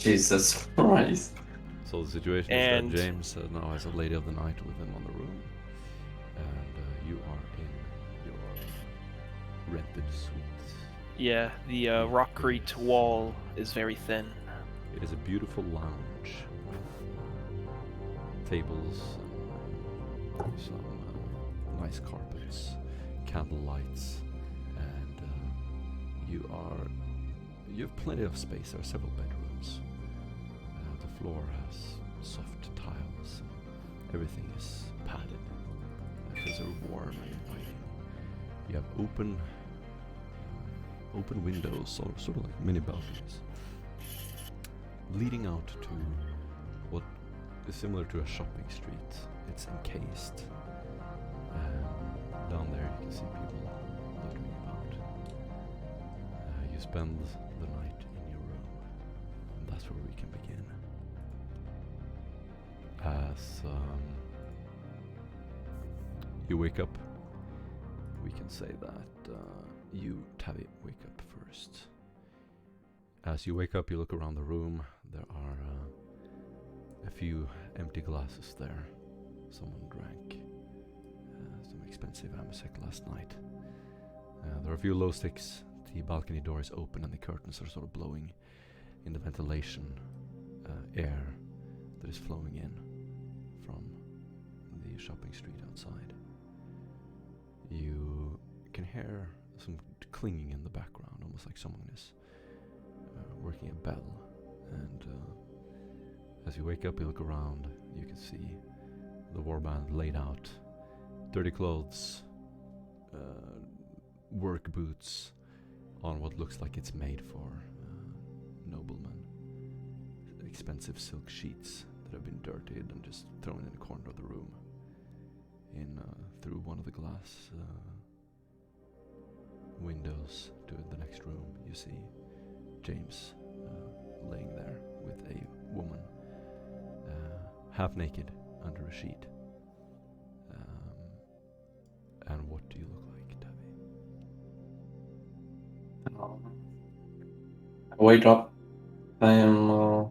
Jesus Christ. So the situation is that James now has a Lady of the Night with him on the room, and you are in your rented suite. Yeah, the rockcrete wall is very thin. It is a beautiful lounge with tables and some nice carpets, candle lights, and you have plenty of space. There are several bedrooms. The floor has soft tiles. Everything is padded. It's very warm and inviting. You have open windows, sort of like mini balconies, leading out to what is similar to a shopping street. It's encased. Down there you can see people loitering about. You spend the night in your room, and that's where we can begin. As you wake up, we can say that you, Tavi, wake up first. As you wake up, you look around the room. There are a few empty glasses there. Someone drank some expensive Amasec last night. There are a few glow sticks. The balcony door is open and the curtains are sort of blowing in the ventilation air that is flowing in from the shopping street outside. You can hear some clinging in the background, almost like someone is working a bell. And as you wake up, you look around, you can see the warband laid out, dirty clothes, work boots on what looks like it's made for noblemen. Expensive silk sheets that have been dirtied and just thrown in a corner of the room. Through one of the glass windows to the next room, you see James laying there with a woman, half naked under a sheet. And what do you look like, Tavi? I wake up. I am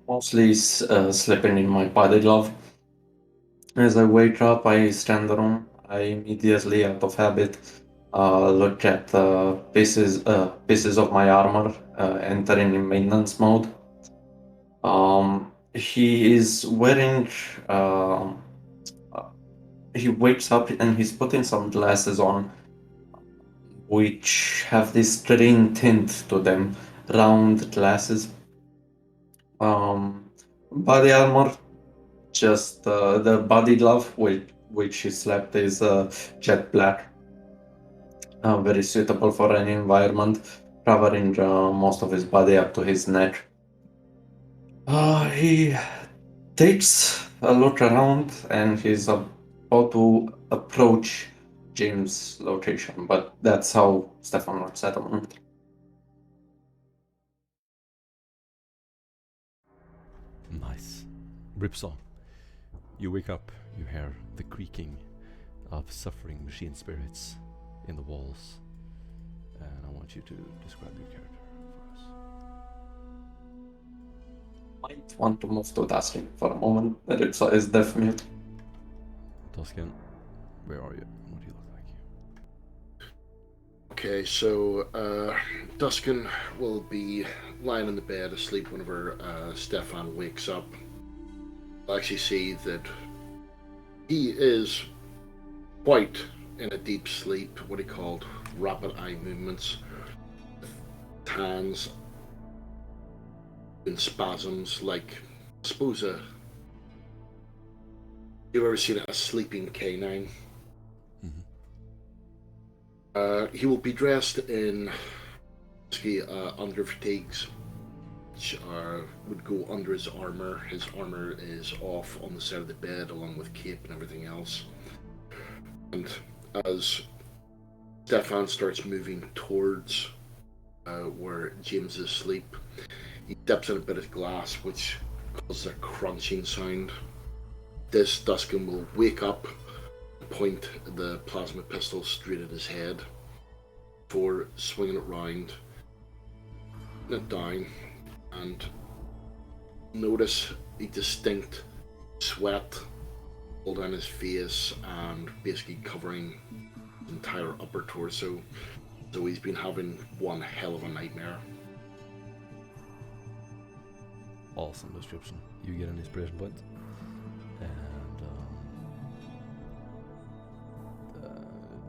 mostly sleeping in my body glove. As I wake up, I scan the room. I immediately, out of habit, look at pieces of my armor, entering in maintenance mode. He is wearing. He wakes up and he's putting some glasses on, which have this green tint to them, round glasses. Body armor, just the body glove which he slept is jet black. Very suitable for any environment, covering most of his body up to his neck. He takes a look around and he's about to approach James' location, but that's how Stefan works at the moment. Nice. Ripsaw. You wake up, you hear the creaking of suffering machine spirits in the walls, and I want you to describe your character for us. Might want to move to Duskin for a moment. Ripsaw is deaf mute. Duskin, where are you? What do you look like? Okay, so Duskin will be lying in the bed asleep whenever Stefan wakes up. You'll actually see that he is quite in a deep sleep, what he called rapid eye movements, hands in spasms, like, I suppose you've ever seen a sleeping canine? He will be dressed in under fatigues, which would go under his armor. His armor is off on the side of the bed, along with cape and everything else. And as Stefan starts moving towards where James is asleep, he dips in a bit of glass, which causes a crunching sound. This Duskin will wake up, point the plasma pistol straight at his head, before swinging it round, putting it down, and notice a distinct sweat all down his face and basically covering his entire upper torso. So he's been having one hell of a nightmare. Awesome description. You get an inspiration point. And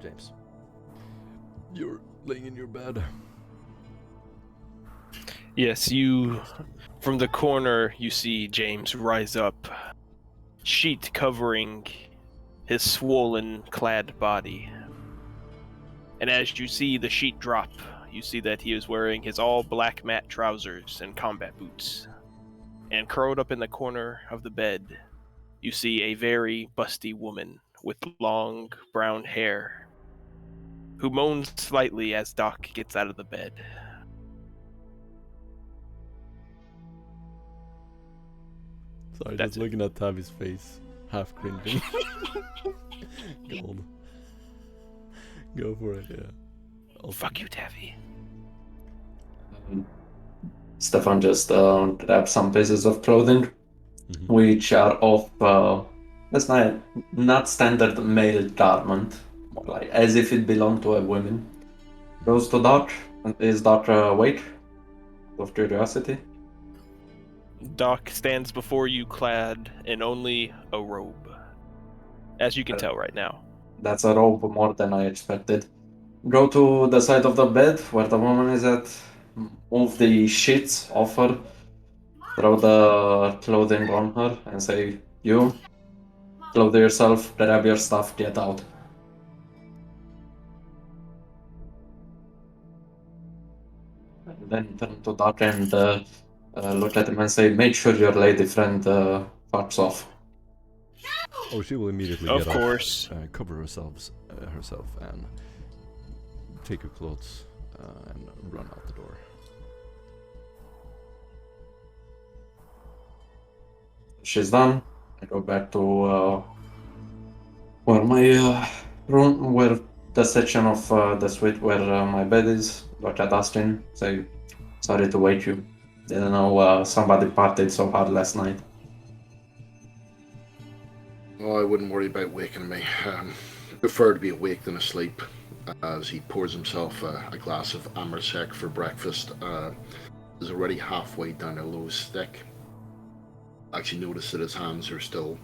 James, you're laying in your bed. Yes, you. From the corner, you see James rise up, sheet covering his swollen, clad body. And as you see the sheet drop, you see that he is wearing his all-black matte trousers and combat boots. And curled up in the corner of the bed, you see a very busty woman with long brown hair, who moans slightly as Doc gets out of the bed. Sorry, That's just it. looking at Tavi's face, half cringing. Gold. Go for it, yeah. Fuck you, Taffy. Stefan just grabs some pieces of clothing, which are of that's not standard male garment, more like as if it belonged to a woman. Goes to Doc. Is Doc awake? Of curiosity. Doc stands before you clad in only a robe, as you can tell right now. That's a robe more than I expected. Go to the side of the bed where the woman is at. Move the sheets off her. Throw the clothing on her and say, "You, clothe yourself, grab your stuff, get out." And then turn to Doc and look at him and say, "Make sure your lady friend fucks off." Oh, she will immediately Of get course. up, cover herself, and take her clothes and run out the door. She's done. I go back to where my room, where the section of the suite where my bed is. Look at Dustin. Say, "Sorry to wake you. Didn't know somebody partied so hard last night." Oh, I wouldn't worry about waking me. Prefer to be awake than asleep. As he pours himself a glass of Amersec for breakfast, is already halfway down a low stick. Actually notice that his hands are still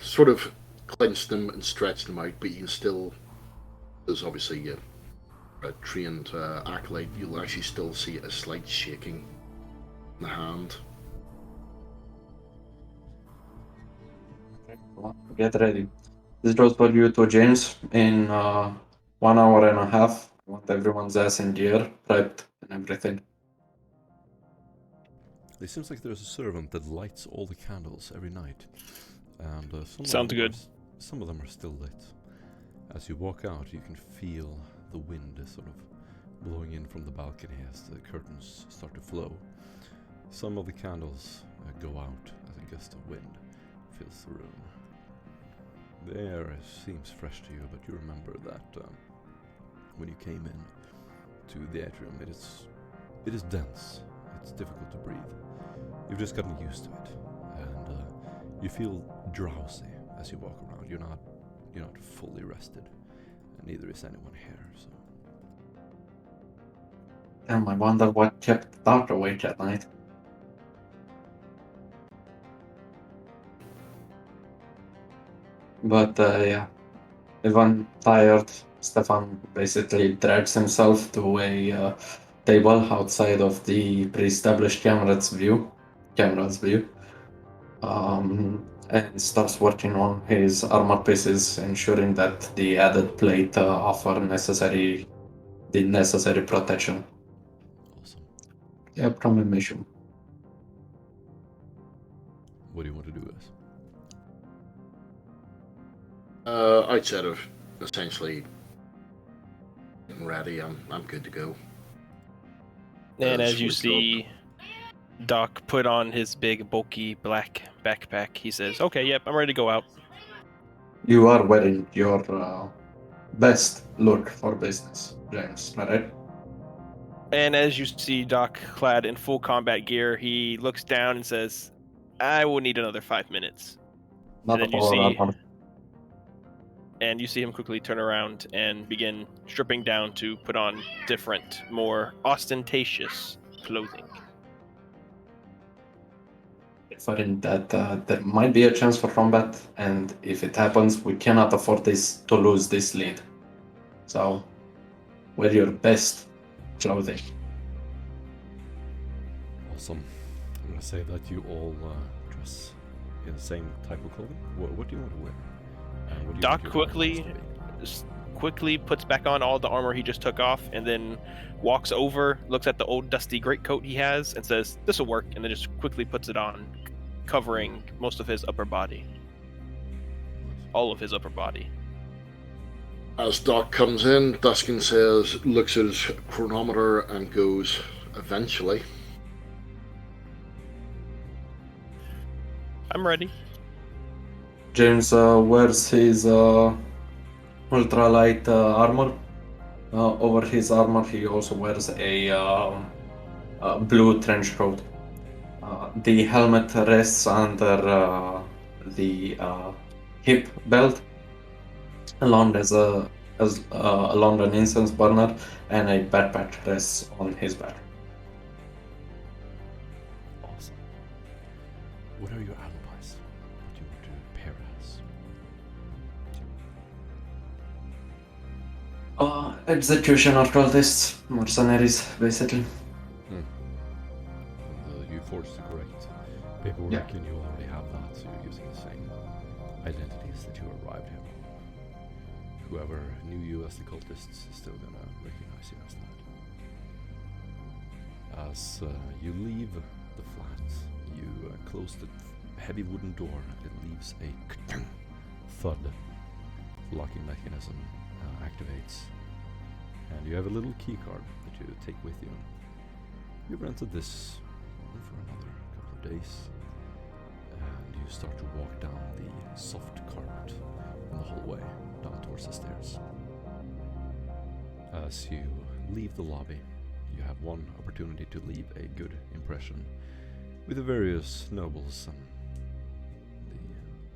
sort of clenched them and stretched them out, but you can still, there's obviously a trained acolyte, you'll actually still see a slight shaking in the hand. Well, get ready. This goes for you too, James. In 1 hour and a half, I want everyone's ass in gear, prepped, and everything. It seems like there's a servant that lights all the candles every night, and Sounds good. Some of them are still lit. As you walk out, you can feel the wind sort of blowing in from the balcony as the curtains start to flow. Some of the candles go out as a gust of wind fills the room. The air seems fresh to you, but you remember that when you came in to the atrium, it is dense. It's difficult to breathe. You've just gotten used to it, and you feel drowsy as you walk around. You're not fully rested, and neither is anyone here. So. Damn, I wonder what kept Doc awake at night. But yeah, even tired, Stefan basically drags himself to a table outside of the pre-established camera's view, and starts working on his armor pieces, ensuring that the added plate offer the necessary protection. Awesome. Yeah, upcoming mission. What do you want to do, guys? Outside of essentially getting ready, I'm good to go. And as Just you wake see Doc put on his big, bulky black backpack, he says, "Okay, yep, I'm ready to go out." You are wearing your best look for business, James, right? And as you see Doc clad in full combat gear, he looks down and says, I will need another 5 minutes. Not a then you power see- armor. And you see him quickly turn around and begin stripping down to put on different, more ostentatious clothing. Inferring that there might be a chance for combat, and if it happens, we cannot afford to lose this lead. So, wear your best clothing. Awesome. I'm gonna say that you all dress in the same type of clothing. What do you want to wear? What do you Doc want your quickly- outfits to be? Just quickly puts back on all the armor he just took off, and then walks over, looks at the old dusty greatcoat he has, and says, "This'll work," and then just quickly puts it on, covering most of his upper body. All of his upper body. As Doc comes in, Duskin says, looks at his chronometer and goes, eventually. I'm ready. James wears his ultralight armor. Over his armor, he also wears a blue trench coat. The helmet rests under the hip belt, along along an incense burner, and a backpack rests on his back. Awesome. What are your alibis? What do you want to pair as? Executioner cultists, mercenaries, basically. And you forged the correct paperwork, Yeah. and you already have that, so you're using the same identities that you arrived here on. Whoever knew you as the cultists is still gonna recognize you as that. As you leave the flats, you close the heavy wooden door. It leaves a thud. The locking mechanism activates, and you have a little key card that you take with you. You've rented this for another couple of days, and you start to walk down the soft carpet in the hallway down towards the stairs. As you leave the lobby, you have one opportunity to leave a good impression with the various nobles and the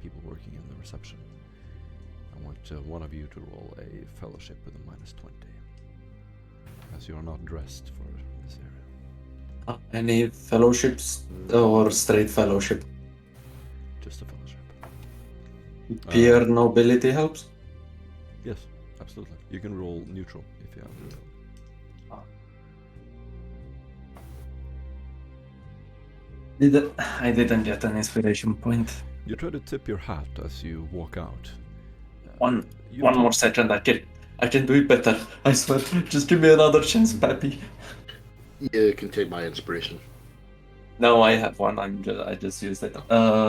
people working in the reception. I want one of you to roll a fellowship with a -20, as you are not dressed for this area. Any fellowships or straight fellowship? Just a fellowship. Peer nobility helps? Yes, absolutely. You can roll neutral if you have neutral. I didn't get an inspiration point. You try to tip your hat as you walk out. One You more second, I can do it better. I swear. Just give me another chance, Pappy. You can take my inspiration. No, I have one. I just used it.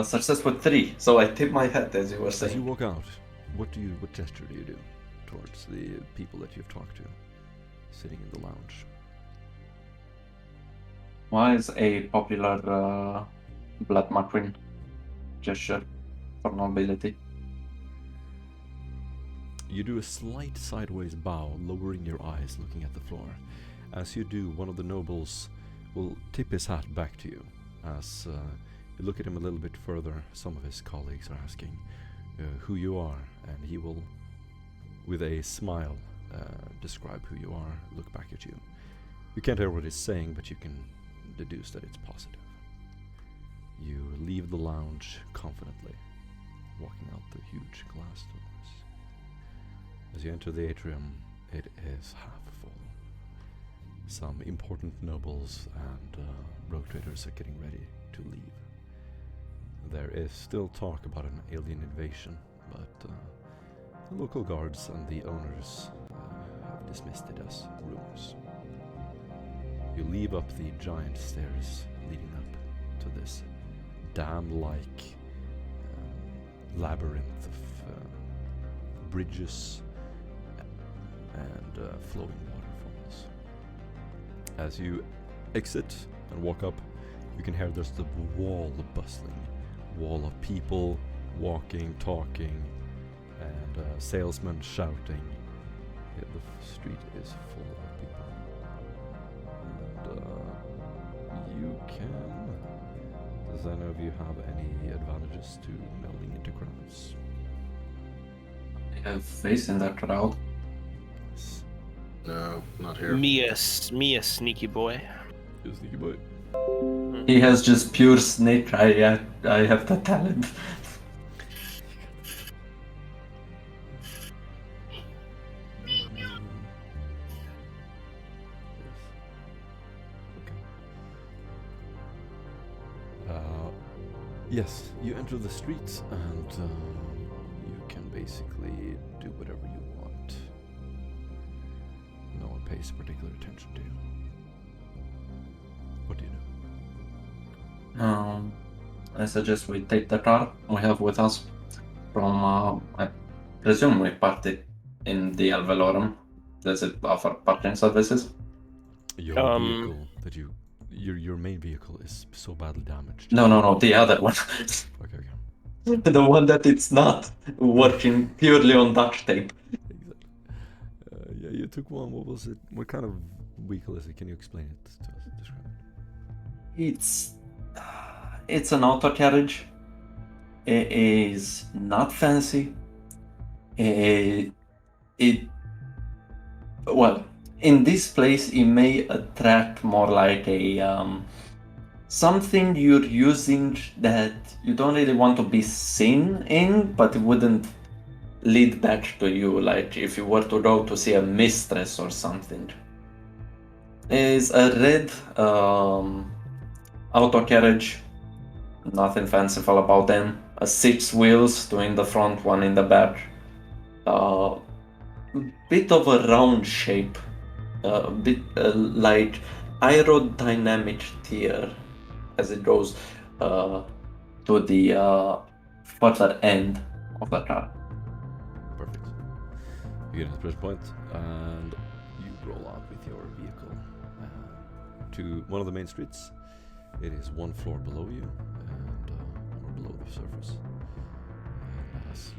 Success with 3. So I tip my hat as you were As you saying. walk out, what gesture do you do towards the people that you've talked to, sitting in the lounge? Why is a popular Blood McQueen gesture for nobility? You do a slight sideways bow, lowering your eyes, looking at the floor. As you do, one of the nobles will tip his hat back to you. As you look at him a little bit further, some of his colleagues are asking who you are, and he will, with a smile, describe who you are, look back at you. You can't hear what he's saying, but you can deduce that it's positive. You leave the lounge confidently, walking out the huge glass doors. As you enter the atrium, it is half full. Some important nobles and rogue traders are getting ready to leave. There is still talk about an alien invasion, but the local guards and the owners have dismissed it as rumors. You leave up the giant stairs leading up to this dam-like labyrinth of bridges and flowing waterfalls. As you exit and walk up, you can hear there's the bustling wall of people walking, talking, and salesmen shouting. The street is full of people. Does any of you have any advantages to melding into crowds? I have faith in that crowd. Nice. No, not here. Me a sneaky boy. You sneaky boy. He has just pure snake. I have the talent. Yes, you enter the streets and you can basically do whatever you want. No one pays particular attention to you. What do you do? I suggest we take the car we have with us from, I presume we parked it in the Alvelorum. Does it offer parking services? Your vehicle that your main vehicle is so badly damaged. No, the other one. Okay. The one that it's not working purely on duct tape. Exactly. Yeah, you took one. What was it? What kind of vehicle is it? Can you explain it to us? Describe it. It's an auto carriage. It is not fancy. Well, in this place, it may attract more like a something you're using that you don't really want to be seen in, but it wouldn't lead back to you. Like if you were to go to see a mistress or something. Is a red auto carriage. Nothing fanciful about them. 6 wheels, 2 in the front, 1 in the back. Bit of a round shape. Bit like aerodynamic tier as it goes to the further end of the car. Perfect. You get an express point and you roll out with your vehicle to one of the main streets. It is 1 floor below you and or below the surface. And as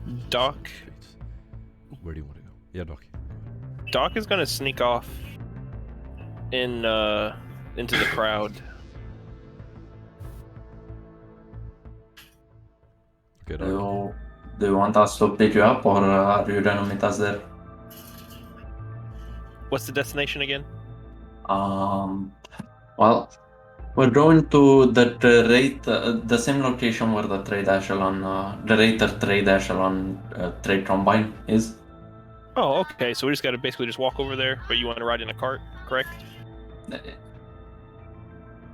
you Doc. Where do you want to go? Yeah, Doc. Doc is gonna sneak off into the crowd. Okay, Doc. Do you want us to pick you up, or are you gonna meet us there? What's the destination again? Well, we're going to the same location where the Trade Askellon, the Raider Trade Askellon Trade Combine is. Oh, okay. So we just gotta basically just walk over there, but you want to ride in a cart, correct?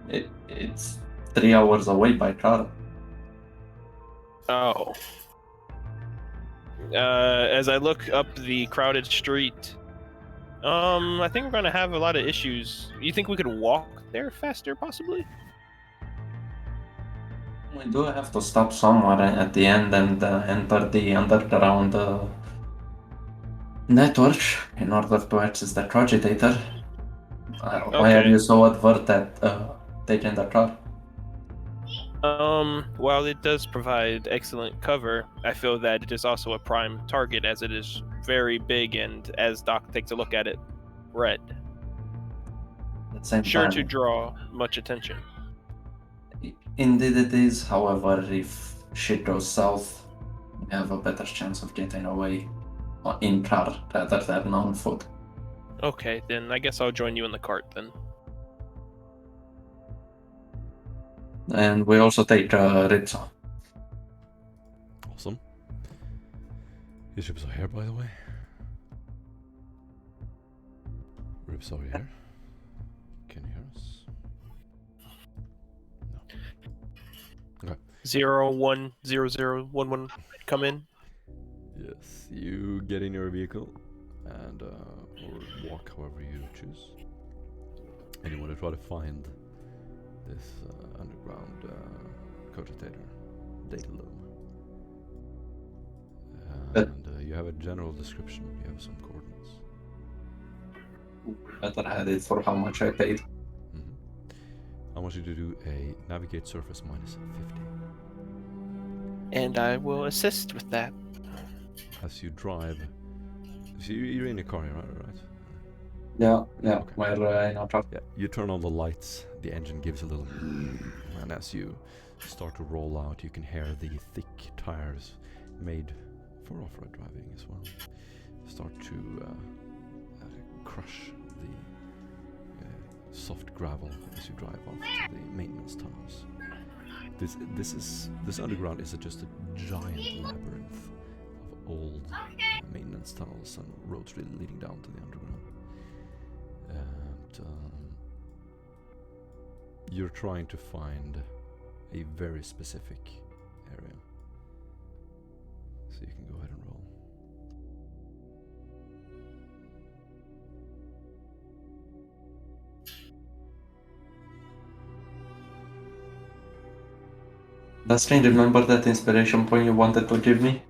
It's 3 hours away by car. Oh. As I look up the crowded street, I think we're gonna have a lot of issues. You think we could walk there faster, possibly? We do have to stop somewhere at the end and enter the underground network in order to access the Cogitator. Why are Okay. you so advert at taking the car? While it does provide excellent cover, I feel that it is also a prime target as it is very big and, as Doc takes a look at it, red. At the same Sure time, to draw much attention. Indeed it is, however, if shit goes south, we have a better chance of getting away in car rather than on foot. Okay, then I guess I'll join you in the cart then. And we also take Ritzo. Awesome. His ships are here, by the way. Rips are here. Can you hear us? No. Okay. 010011 come in. Yes, you get in your vehicle and or walk however you choose. And you want to try to find this underground Cogitator data loom. And you have a general description. You have some coordinates. Better had it for how much I paid. I want you to do a navigate surface -50. And I will assist with that. As you drive, so you're in a car, right? Yeah, Okay. where in our truck. Yeah, you turn on the lights, the engine gives a little and as you start to roll out, you can hear the thick tires made for off-road driving as well start to crush the soft gravel as you drive off to the maintenance tunnels. This underground is just a giant labyrinth of old maintenance tunnels and roads really leading down to the underground. And you're trying to find a very specific area. So you can go ahead and roll. Dustin, remember that inspiration point you wanted to give me?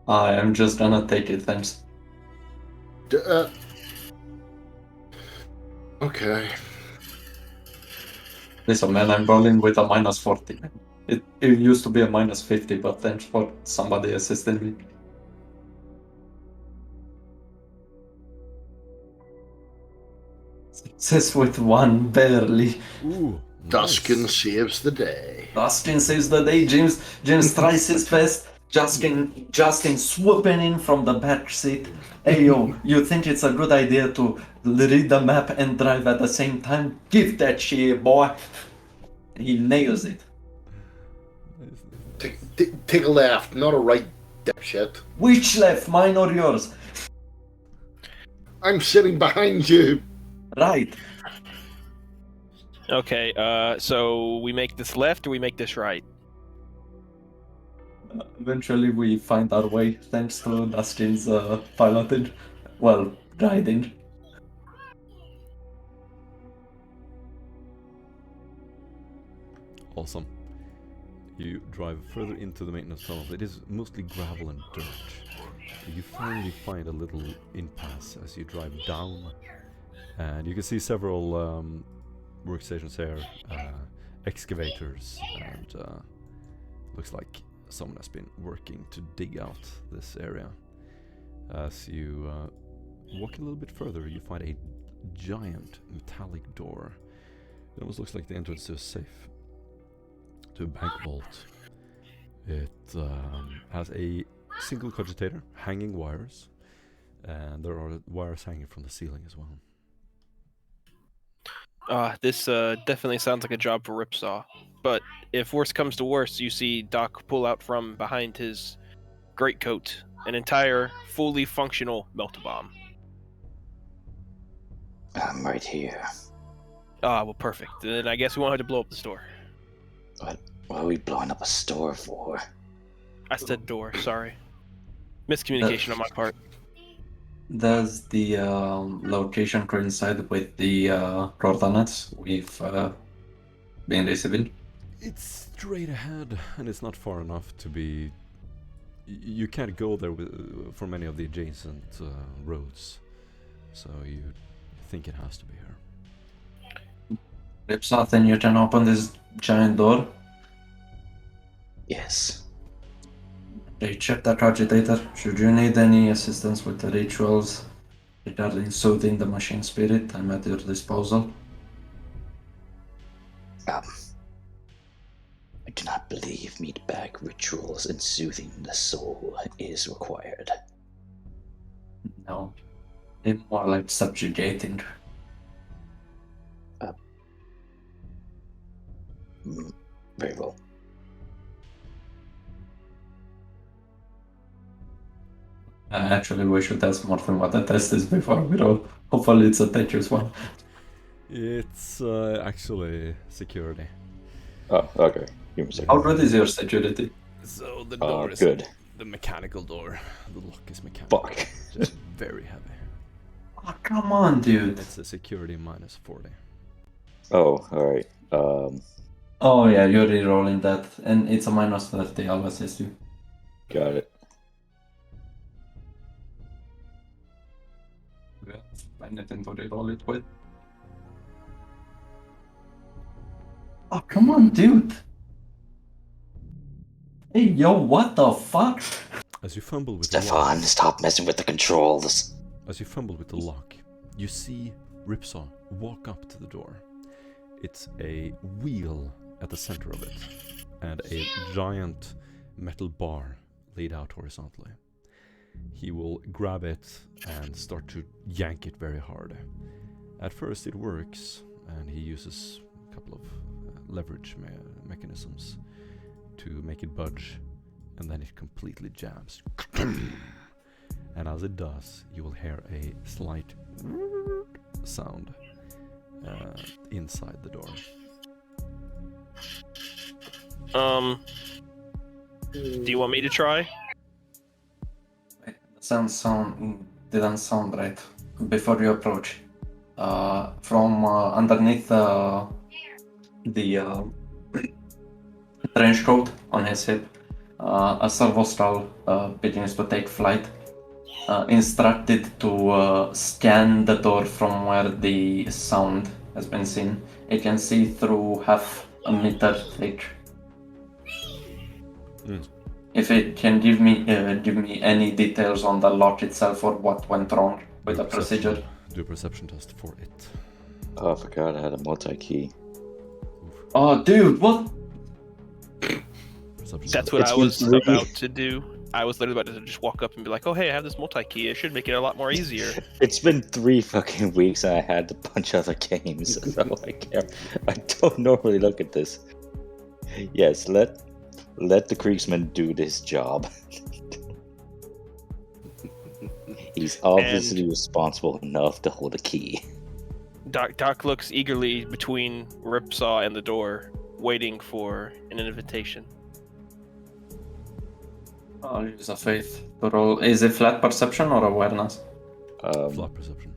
I am just gonna take it, thanks. Okay. Listen, man, I'm rolling with a minus 40. It used to be a minus 50, but thanks for somebody assisting me. Success with one, barely. Ooh, Duskin nice. saves the day. Dustin saves the day. James tries his best. Justin swooping in from the back seat. Hey yo, you think it's a good idea to read the map and drive at the same time? Give that shit, boy. He nails it. Take a left, not a right, dipshit. Which left, mine or yours? I'm sitting behind you. Right. Okay, so we make this left or we make this right? Eventually we find our way thanks to Dustin's piloting. Well, guiding. Awesome. You drive further into the maintenance tunnel. It is mostly gravel and dirt. You finally find a little impasse as you drive down, and you can see several workstations here, excavators, and looks like someone has been working to dig out this area. As you walk a little bit further, you find a giant metallic door. It almost looks like the entrance to a safe, to a bank vault. It has a single cogitator, hanging wires, and there are wires hanging from the ceiling as well. This definitely sounds like a job for Ripsaw. But if worse comes to worse, you see Doc pull out from behind his greatcoat an entire, fully functional melt-a-bomb. I'm right here. Well, perfect. Then I guess we won't have to blow up the store. What are we blowing up a store for? I said door, sorry. Miscommunication on my part. Does the location coincide with the coordinates we've been receiving? It's straight ahead, and it's not far enough to be... You can't go there from any of the adjacent roads, so you think it has to be here. Ripsaw, then you can open this giant door. Yes. They check the cogitator. Should you need any assistance with the rituals regarding soothing the machine spirit, I'm at your disposal. I do not believe meatbag rituals and soothing the soul is required. No. It's more like subjugating. Very well. Actually, we should ask more than what the test is before we roll. Hopefully it's a dangerous one. It's actually security. Oh, okay. Give me a second. How good is your security? So the door is Good. the mechanical door. The lock is mechanical. Fuck. Just very heavy. Oh, come on, dude. It's a security minus 40. Oh, alright. Oh yeah, you're re-rolling that. And it's a minus 30, I'll assist you. Got it. Anything to re-roll it with. Oh, come on, dude. Hey, yo, what the fuck? As you fumble with the lock, Stefan, stop messing with the controls. as you fumble with the lock, you see Ripsaw walk up to the door. It's a wheel at the center of it, and a giant metal bar laid out horizontally. He will grab it and start to yank it very hard. At first it works, and he uses a couple of leverage mechanisms to make it budge, and then it completely jams. And as it does, you will hear a slight sound inside the door. Do you want me to try? Didn't sound right before you approach. From underneath the trench coat on his hip, a servo strahl begins to take flight. Instructed to scan the door from where the sound has been seen. It can see through half a meter thick. If it can give me any details on the lock itself or what went wrong with the procedure. Do a perception test for it. Oh, I forgot I had a multi-key. Oh, dude, what? Perception That's test. what It's I was been three- about to do. I was literally about to just walk up and be like, "Oh, hey, I have this multi-key. It should make it a lot more easier." It's been 3 fucking weeks and I had a bunch of other games, so I don't normally look at this. Yes, let the Kriegsman do this job. He's obviously responsible enough to hold a key. Doc looks eagerly between Ripsaw and the door, waiting for an invitation. I'll use a faith to roll. Is it flat perception or awareness? Flat perception.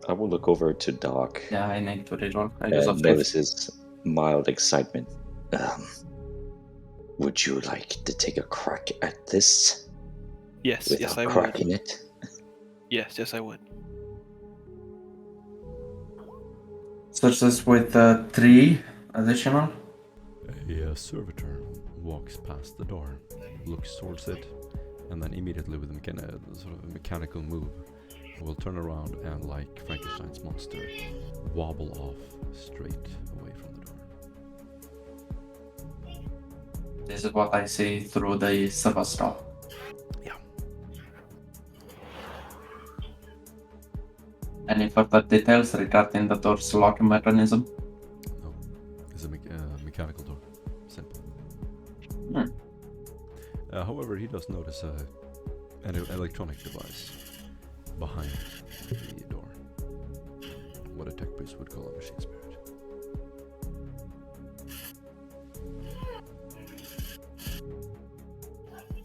I will look over to Doc Yeah, I need to reroll. I use a and faith. notice his mild excitement. Would you like to take a crack at this? Yes, Without yes, I would. cracking it? Yes, I would. Search this with 3 additional. A servitor walks past the door, looks towards it, and then immediately with a sort of a mechanical move will turn around and, like Frankenstein's monster, wobble off straight away from the door. This is what I see through the servo strahl. Yeah. Any further details regarding the door's locking mechanism? No, it's a mechanical door. Simple. However, he does notice an electronic device behind the door. What a tech priest would call a machine spirit.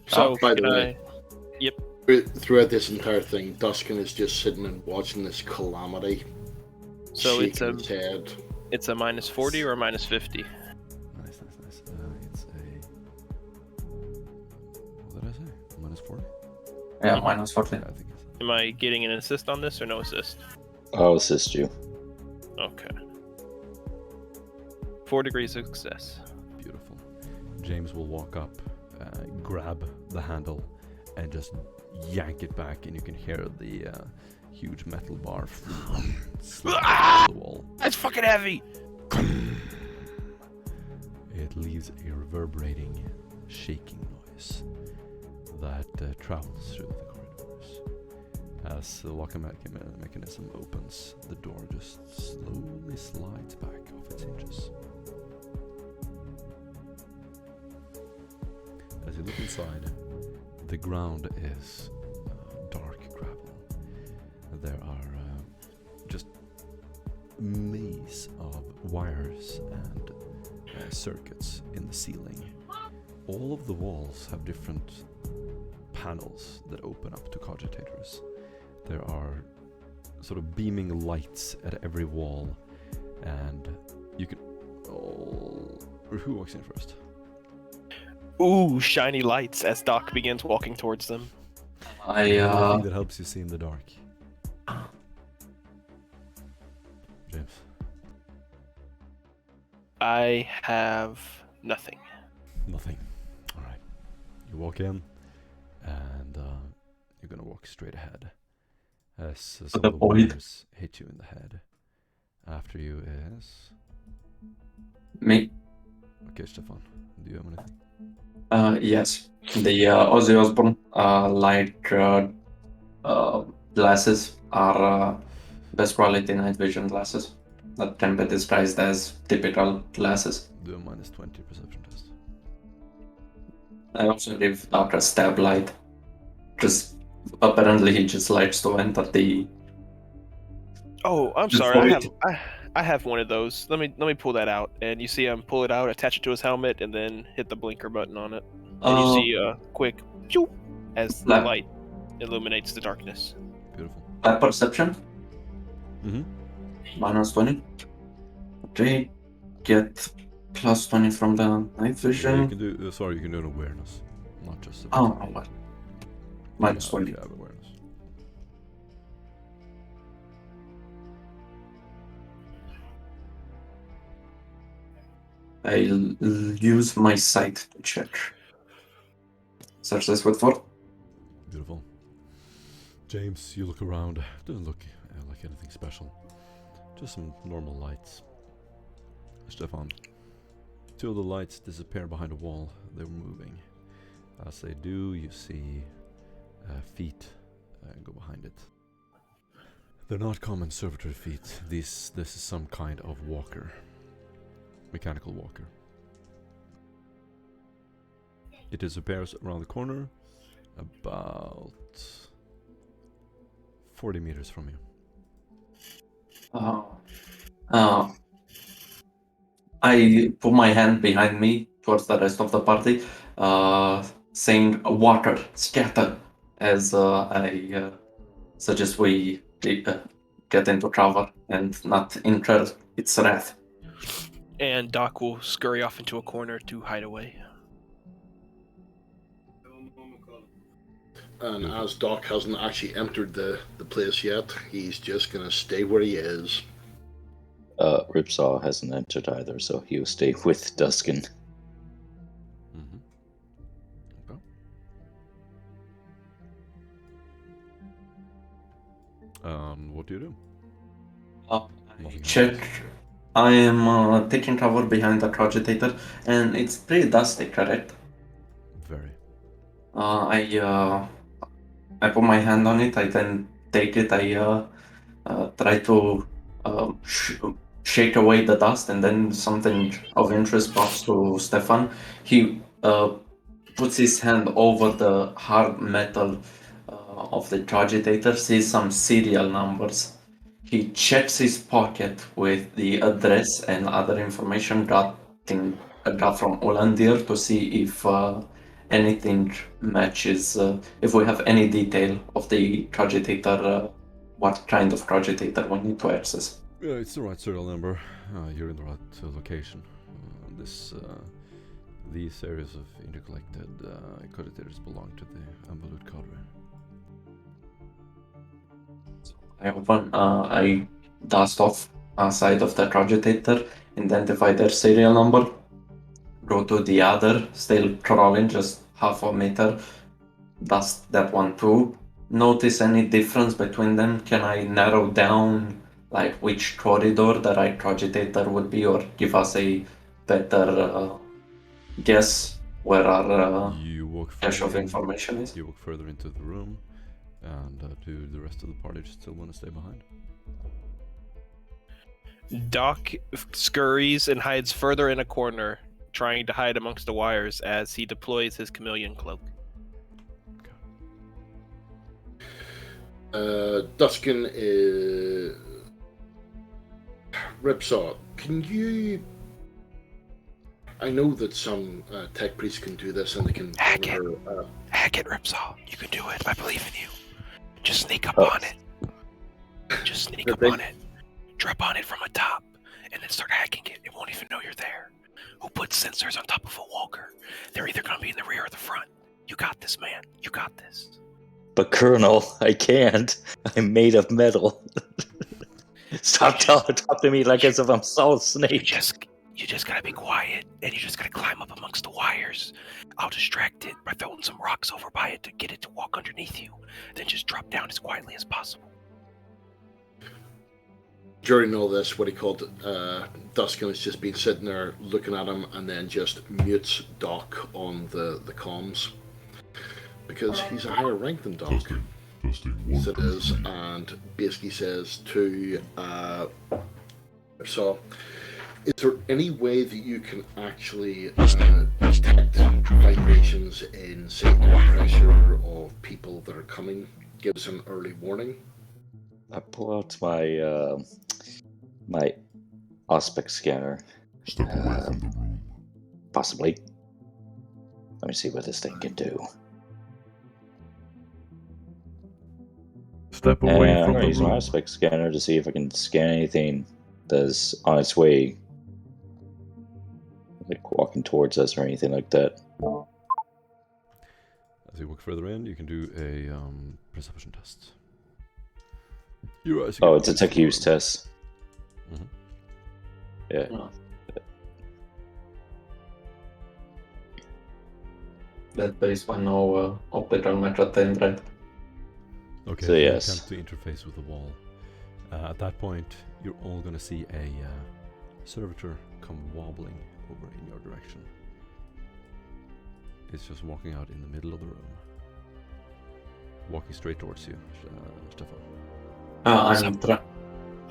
So, by the can way. Yep. Throughout this entire thing, Duskin is just sitting and watching this calamity. So shaking his head. it's a minus 40 or a minus 50? Nice. It's a... What did I say? Minus 40? Yeah, minus 40. Yeah, I think it's... Am I getting an assist on this or no assist? I'll assist you. Okay. 4 degrees of success. Beautiful. James will walk up, grab the handle, and just yank it back, and you can hear the huge metal bar slap off the wall. That's fucking heavy! It leaves a reverberating, shaking noise that travels through the corridors. As the locking mechanism opens, the door just slowly slides back off its hinges. As you look inside, the ground is dark gravel. There are just maze of wires and circuits in the ceiling. All of the walls have different panels that open up to Cogitators. There are sort of beaming lights at every wall, and you can... who walks in first? Ooh, shiny lights as Doc begins walking towards them. Anything that helps you see in the dark. James. I have nothing. Nothing. Alright. You walk in, and you're gonna walk straight ahead as some the of the void. wires hit you in the head. After you is Me? okay, Stefan. Do you have anything? Yes. The Ozzy Osbourne light glasses are best quality night vision glasses that can be disguised as typical glasses. Do a -20 perception test. I also give Doc a stab light. Just apparently he just likes to enter the. Oh, I'm The sorry. void. I have one of those. Let me pull that out, and you see him pull it out, attach it to his helmet, and then hit the blinker button on it. And you see a quick pew as the Like- light illuminates the darkness. Beautiful. Perception Mm-hmm. -20. Okay, get +20 from the night Yeah, you vision. can do. Sorry, you can do an awareness, not just. A Oh, well. if -20. you have awareness. I'll use my sight to check. Success with 4. Beautiful. James, you look around. Doesn't look like anything special. Just some normal lights. Stefan, 2 of the lights disappear behind a wall. They were moving. As they do, you see feet go behind it. They're not common servitor feet. This is some kind of walker. Mechanical walker. It disappears around the corner, about 40 meters from you. I put my hand behind me towards the rest of the party, saying water, scatter, as I suggest we get into cover and not incur its wrath. And Doc will scurry off into a corner to hide away. And as Doc hasn't actually entered the place yet, he's just going to stay where he is. Ripsaw hasn't entered either, so he'll stay with Duskin. Mm-hmm. Okay. What do you do? Nothing Check. happens. I am taking cover behind the Cogitator, and it's pretty dusty, correct? Very. I put my hand on it. I then take it. I try to shake away the dust, and then something of interest pops to Stefan. He puts his hand over the hard metal of the Cogitator, sees some serial numbers. He checks his pocket with the address and other information got from Olandir to see if anything matches, if we have any detail of the Cogitator, what kind of Cogitator we need to access. Yeah, it's the right serial number. You're in the right location. These areas of intercollected Cogitators belong to the Involute cadre. I dust off a side of the Cogitator, identify their serial number, go to the other, still crawling just half a meter, dust that one too. Notice any difference between them? Can I narrow down like which corridor the right Cogitator would be, or give us a better guess where our cache of information is? You walk further into the room, and do the rest of the party still want to stay behind? Doc scurries and hides further in a corner, trying to hide amongst the wires as he deploys his chameleon cloak. Duskin is... Ripsaw, can you... I know that some tech priests can do this and they can... Hack it, Ripsaw. You can do it. I believe in you. Just sneak up on it. Just sneak up on it. Drop on it from a top, and then start hacking it. It won't even know you're there. Who puts sensors on top of a walker? They're either going to be in the rear or the front. You got this, man. You got this. But Colonel, I can't. I'm made of metal. Stop talking to me like as if I'm Solid Snake. You just gotta be quiet, and you just gotta climb up amongst the wires. I'll distract it by throwing some rocks over by it to get it to walk underneath you. Then just drop down as quietly as possible. During all this, what he called Duskin has just been sitting there looking at him and then just mutes Doc on the comms. Because he's a higher rank than Doc. Testing. So it is, and basically says to so is there any way that you can actually detect vibrations in, say, air pressure of people that are coming? Give us an early warning. I pull out my my aspect scanner. Step away from the room. Possibly. Let me see what this thing can do. Step away I'm from gonna the use my room. aspect scanner to see if I can scan anything that's on its way, like walking towards us or anything like that. As you walk further in, you can do a perception test. Your eyes Oh, get it's a tech use test. Mhm. Yeah. No. That base by no optical method right? Okay, So you yes. attempt to interface with the wall. At that point, you're all gonna see a servitor come wobbling over in your direction. It's just walking out in the middle of the room. Walking straight towards you, Stefan.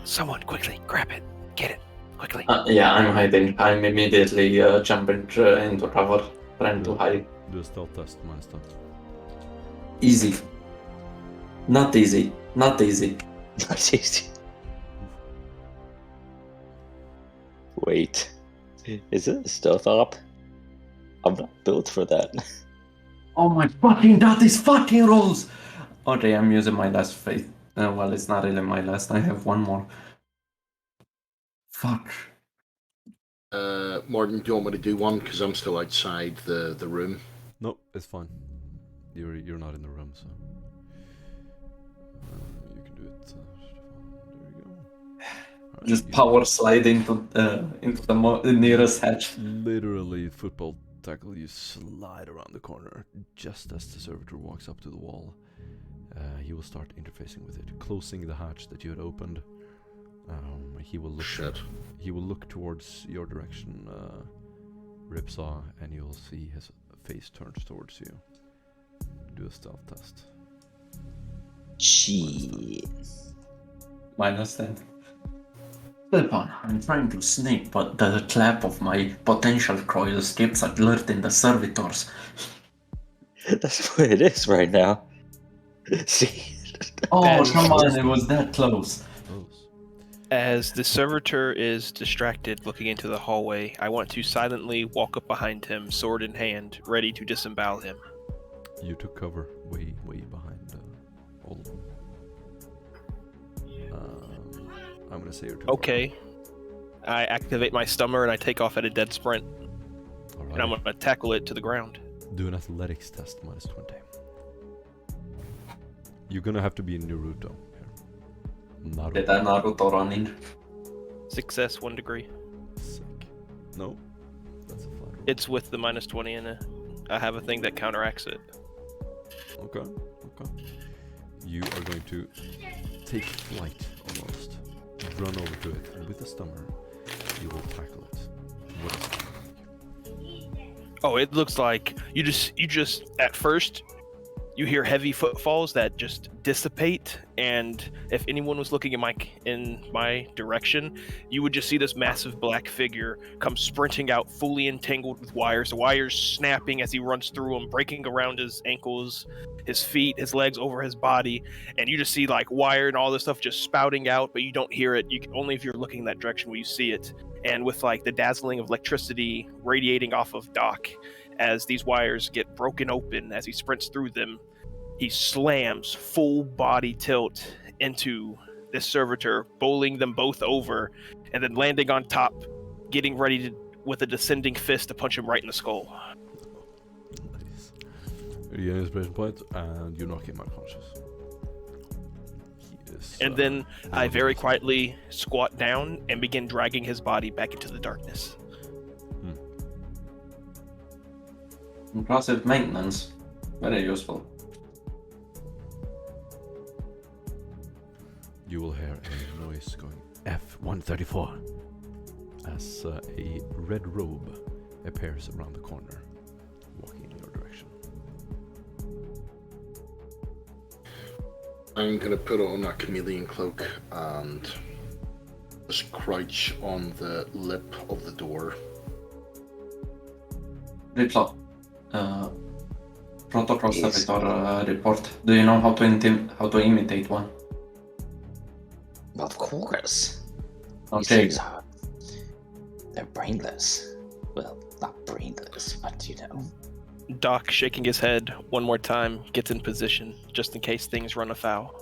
Someone, quickly, grab it. Get it, quickly. Yeah, I'm hiding. I'm immediately jumping into cover, trying to hide. Do a stealth test, minus stealth. Easy. Not easy. Not easy. Not easy. Wait. Is it a stealth op? I'm not built for that. Oh my fucking, that is fucking rolls! Okay, I'm using my last faith. Well, it's not really my last. I have one more. Fuck. Morgan, do you want me to do one? Because I'm still outside the room. No, it's fine. You're not in the room, so you can do it. Stefan. There you go. Alright, Just you power slide into the nearest hatch. literally football tackle. You slide around the corner just as the servitor walks up to the wall. He will start interfacing with it, closing the hatch that you had opened. He will look. Shit. He will look towards your direction, Ripsaw, and you'll see his face turns towards you. Do a stealth test. Shit. -10. Stefan, I'm trying to sneak, but the clap of my potential coils keeps alerting the servitors. That's what it is right now. See? Oh, And- come on, it was that close. Close. As the servitor is distracted looking into the hallway, I want to silently walk up behind him, sword in hand, ready to disembowel him. You took cover way behind all of them. I'm gonna say you're too Okay. I activate my stummer and I take off at a dead sprint, far. and I'm gonna tackle it to the ground. Do an athletics test, -20. You're gonna have to be in Naruto here. Naruto. Did that Naruto running? Success 1 degree. Sick. No, that's a flat roll. It's with the -20 in it. I have a thing that counteracts it. Okay. You are going to take flight almost. Run over to it, and with the stummer, you will tackle it. What does it look like? Oh, it looks like you just at first you hear heavy footfalls that just dissipate, and if anyone was looking in my direction, you would just see this massive black figure come sprinting out, fully entangled with wires. The wires snapping as he runs through them, breaking around his ankles, his feet, his legs, over his body, and you just see like wire and all this stuff just spouting out, but you don't hear it. You can, only if you're looking in that direction will you see it. And with like the dazzling of electricity radiating off of Doc, as these wires get broken open, as he sprints through them, he slams full body tilt into this servitor, bowling them both over, and then landing on top, getting ready to, with a descending fist, to punch him right in the skull. Nice. You get an inspiration point, and you knock him unconscious. He is, And then I one of very those- quietly squat down and begin dragging his body back into the darkness. Impressive maintenance. Very useful. You will hear a noise going F-134 as a red robe appears around the corner, walking in your direction. I'm gonna put on a chameleon cloak and just crouch on the lip of the door. Ripsaw. Protocol Yes. servitor report. Do you know how to imitate one? Of course. These Okay. things are... They're brainless. Well, not brainless, but you know. Doc, shaking his head one more time, gets in position just in case things run afoul.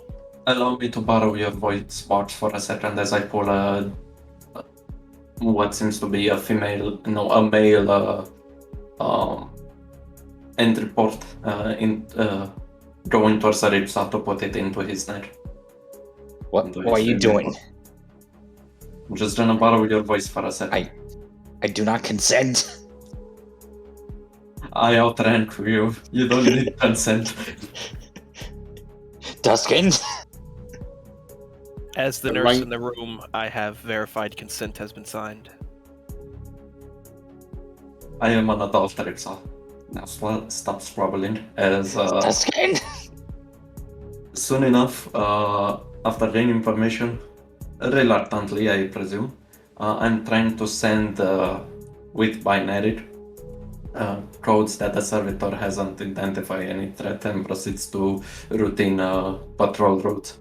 Allow me to borrow your voice box for a second as I pull what seems to be a male entry port going towards the Ripsaw to put it into his neck. What are you doing? I'm just gonna borrow your voice for a second. I do not consent. I outrank you. You don't need consent. Duskin? As the The nurse right- in the room, I have verified consent has been signed. I am an adult Ripsaw. Now stop squabbling. As Duskin? soon enough, after gaining information, reluctantly I presume, I'm trying to send with binary codes that the servitor hasn't identified any threat and proceeds to routine patrol routes.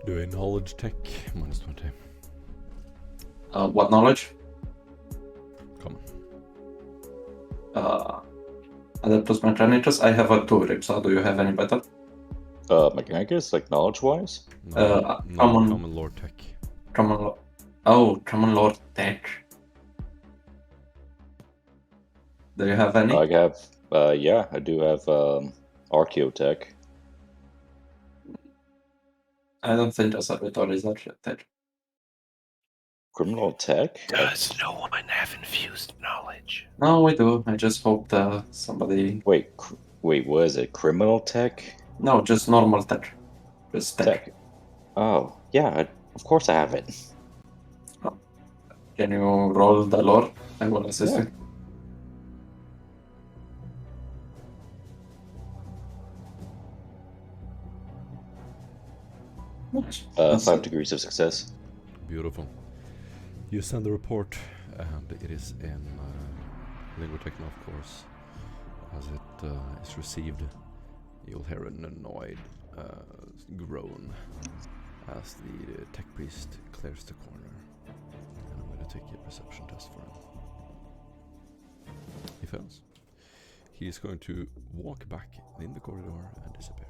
Do a knowledge check, minus 20. What knowledge? Come Adeptus Mechanicus, I have a 2 Ripsaw. Do you have any better? Mechanicus, like knowledge-wise? No, common lore tech. Common law. Oh, common law tech. Do you have any? I have, yeah, I do have Archaeotech. I don't think a servitor is actually tech. Criminal tech? Does no one have infused knowledge? No, we do. I just hoped somebody. Wait, what is it? Criminal tech? No, just normal tech. Just tech. Oh, yeah, of course I have it. Can you roll the lore? I will assist Yeah. you. Nice. 5 degrees of success. Beautiful. You send the report, and it is in Lingua Techno, of course. As it is received, you'll hear an annoyed groan as the tech priest clears the corner. And I'm going to take a perception test for him. He fails. He is going to walk back in the corridor and disappear.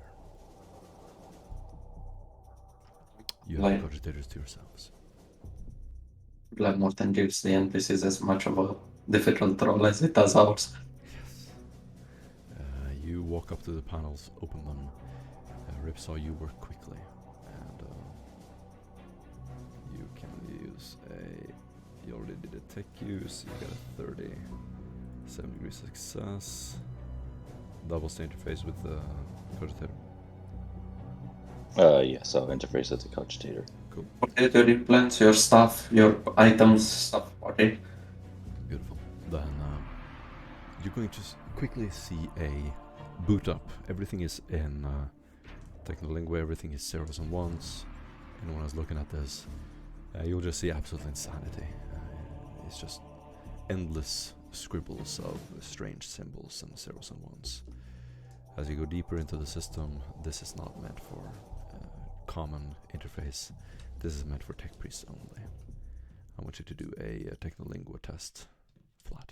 You have the Cogitators to yourselves. Blood Morton gives the NPCs as much of a difficult role as it does ours. Yes. You walk up to the panels, open them. Ripsaw, you work quickly, and you can use a. You already did a tech use. You got a 30, 7 degrees success. Double the interface with the cogitator. Yes, I'll interface with the cogitator. Cool. Okay, to replenish your stuff, your items, stuff. Okay. Beautiful. Then you're going to quickly see a boot up. Everything is in Technolingua, everything is zeros and ones. Anyone who's looking at this, you'll just see absolute insanity. It's just endless scribbles of strange symbols and zeros and ones. As you go deeper into the system, this is not meant for common interface. This is meant for tech priests only. I want you to do a Technolingua test. Flat.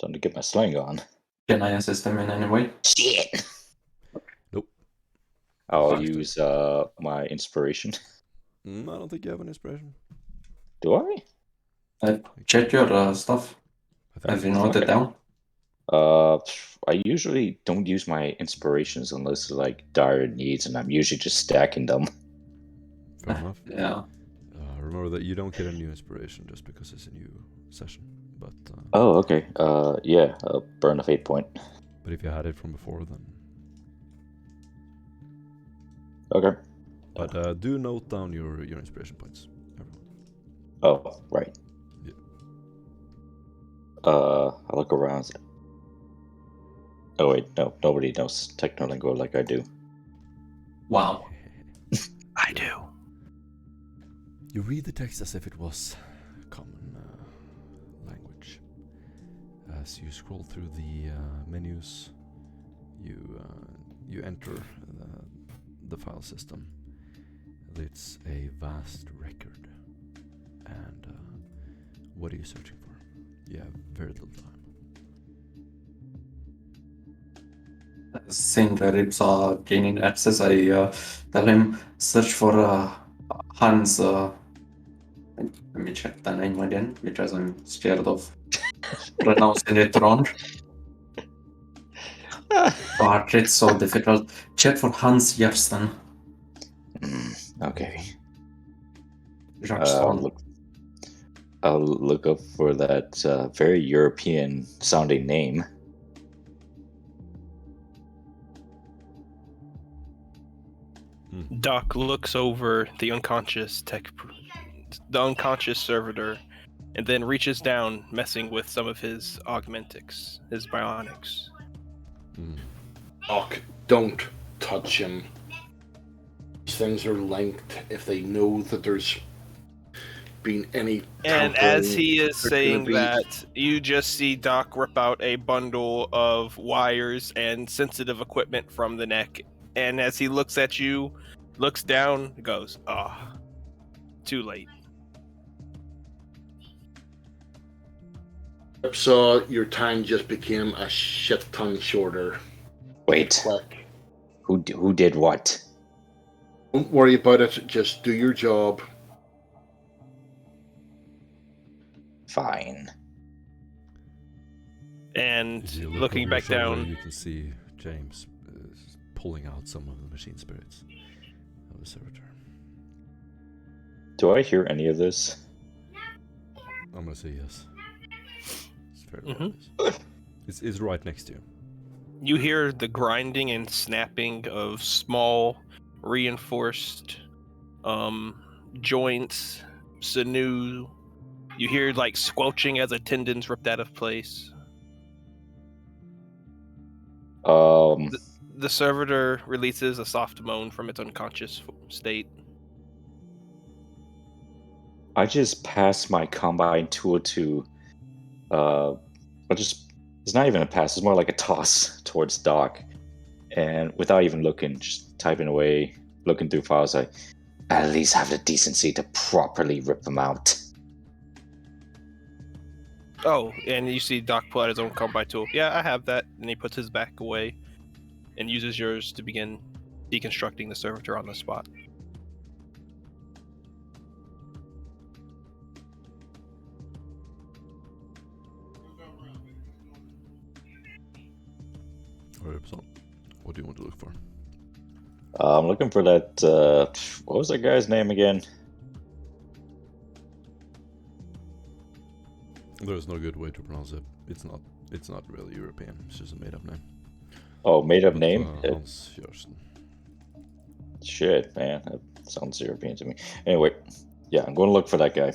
Time to get my slang on. Can I assist them in any way? Shit! I'll Fine. use my inspiration. I don't think you have an inspiration. Do I? Check your stuff. I think Have you noted Okay. down? I usually don't use my inspirations unless like dire needs, and I'm usually just stacking them. fair enough. Yeah. Remember that you don't get a new inspiration just because it's a new session. but Oh, okay. Yeah, a burn of 8 point. but if you had it from before, then. Okay. But do note down your inspiration points, everyone. Oh, right. Yeah. I look around. Oh wait, no, nobody knows Technolingo like I do. Wow. I do. You read the text as if it was common language. As you scroll through the menus, you enter the file system. It's a vast record. And what are you searching for? You have very little time. Seeing the ribs are gaining access, I tell him search for Hans. Let me check the name again because I'm scared of pronouncing it wrong. God, it's so difficult. Check for Hans Jersten. Okay. Jackson. I'll look up for that very European sounding name. Doc looks over the unconscious servitor, and then reaches down, messing with some of his augmentics, his bionics. Doc, don't touch him. These things are linked. If they know that there's been any And tampering, as he is there's saying gonna be- that, you just see Doc rip out a bundle of wires and sensitive equipment from the neck. And as he looks at you, looks down, goes, "Ah, too late." So your time just became a shit ton shorter. Wait, Click. who did what? Don't worry about it. Just do your job. Fine. And If you look looking over your back shoulder, down, you can see James pulling out some of the machine spirits of the servitor. Do I hear any of this? I'm gonna say yes. It's very Mhm. obvious. It's right next to you. you hear the grinding and snapping of small, reinforced joints, sinew. You hear like squelching as a tendon's ripped out of place. The servitor releases a soft moan from its unconscious state. I just passed my combine tool to it's not even a pass, it's more like a toss towards Doc. And without even looking, just typing away, looking through files, I at least have the decency to properly rip them out. Oh, and you see Doc pull out his own combine tool. Yeah, I have that. And he puts his back away and uses yours to begin deconstructing the servitor on the spot. Alright, so what do you want to look for? I'm looking for that, what was that guy's name again? There's no good way to pronounce it. It's not really European. It's just a made-up name. Oh, made up But, name? Hans Jersten. Shit, man, that sounds European to me. Anyway, yeah, I'm going to look for that guy.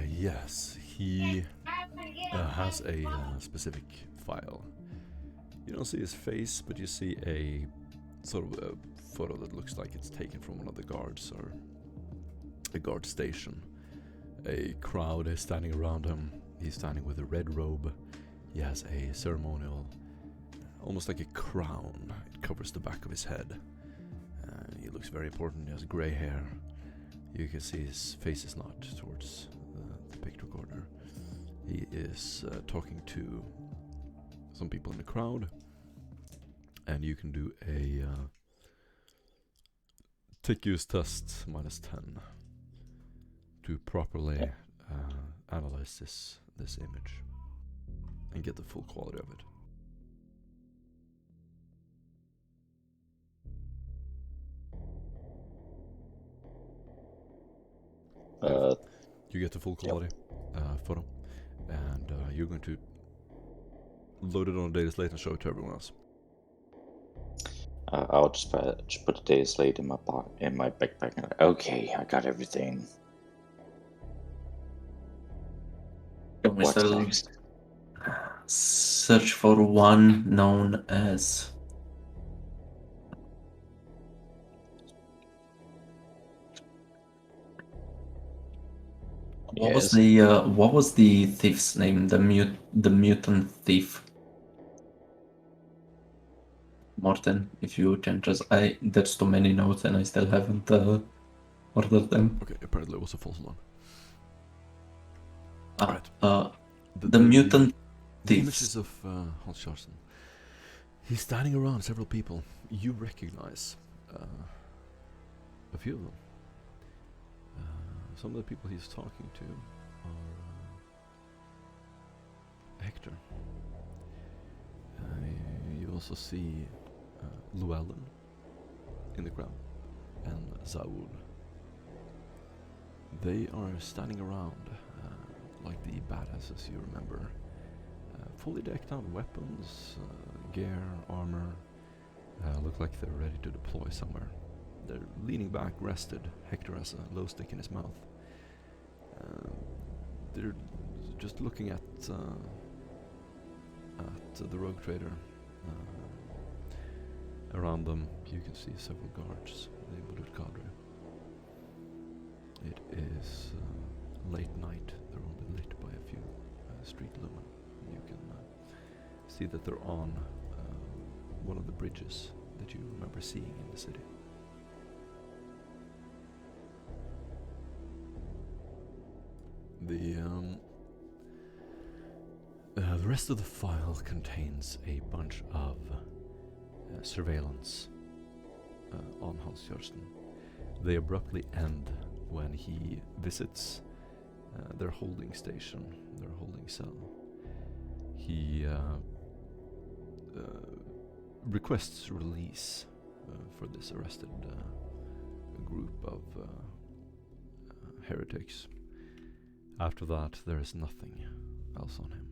Yes, he has a specific file. You don't see his face, but you see a sort of a photo that looks like it's taken from one of the guards or a guard station. A crowd is standing around him. He's standing with a red robe. He has a ceremonial, almost like a crown. It covers the back of his head. He looks very important. He has grey hair. You can see his face is not towards the picture corner. He is talking to some people in the crowd, and you can do a tech use test -10 to properly analyze this image and get the full quality of it. You get the full quality. photo, and you're going to load it on a data slate and show it to everyone else. I'll just put the data slate in my backpack. And okay, I got everything. Can we What's still next? search for one known as? Yes. What was the thief's name? The mutant thief. Morten, if you can just there's too many notes and I still haven't ordered them. Okay, apparently it was a false alarm. Ah, Right. the mutant The thieves. images of Hans Jarson. He's standing around several people. You recognize a few of them. Some of the people he's talking to are Hector. You also see Llewellyn in the crowd and Zaul. They are standing around like the badasses you remember. Fully decked out weapons, gear, armor. Look like they're ready to deploy somewhere. They're leaning back, rested. Hector has a low stick in his mouth. They're just looking at the rogue trader. Around them, you can see several guards. The Involute cadre. It is late night. They're only lit by a few street lumen. You can see that they're on one of the bridges that you remember seeing in the city. The rest of the file contains a bunch of surveillance on Hans Jarson. They abruptly end when he visits their holding station, their holding cell. He requests release for this arrested group of heretics. After that, there is nothing else on him.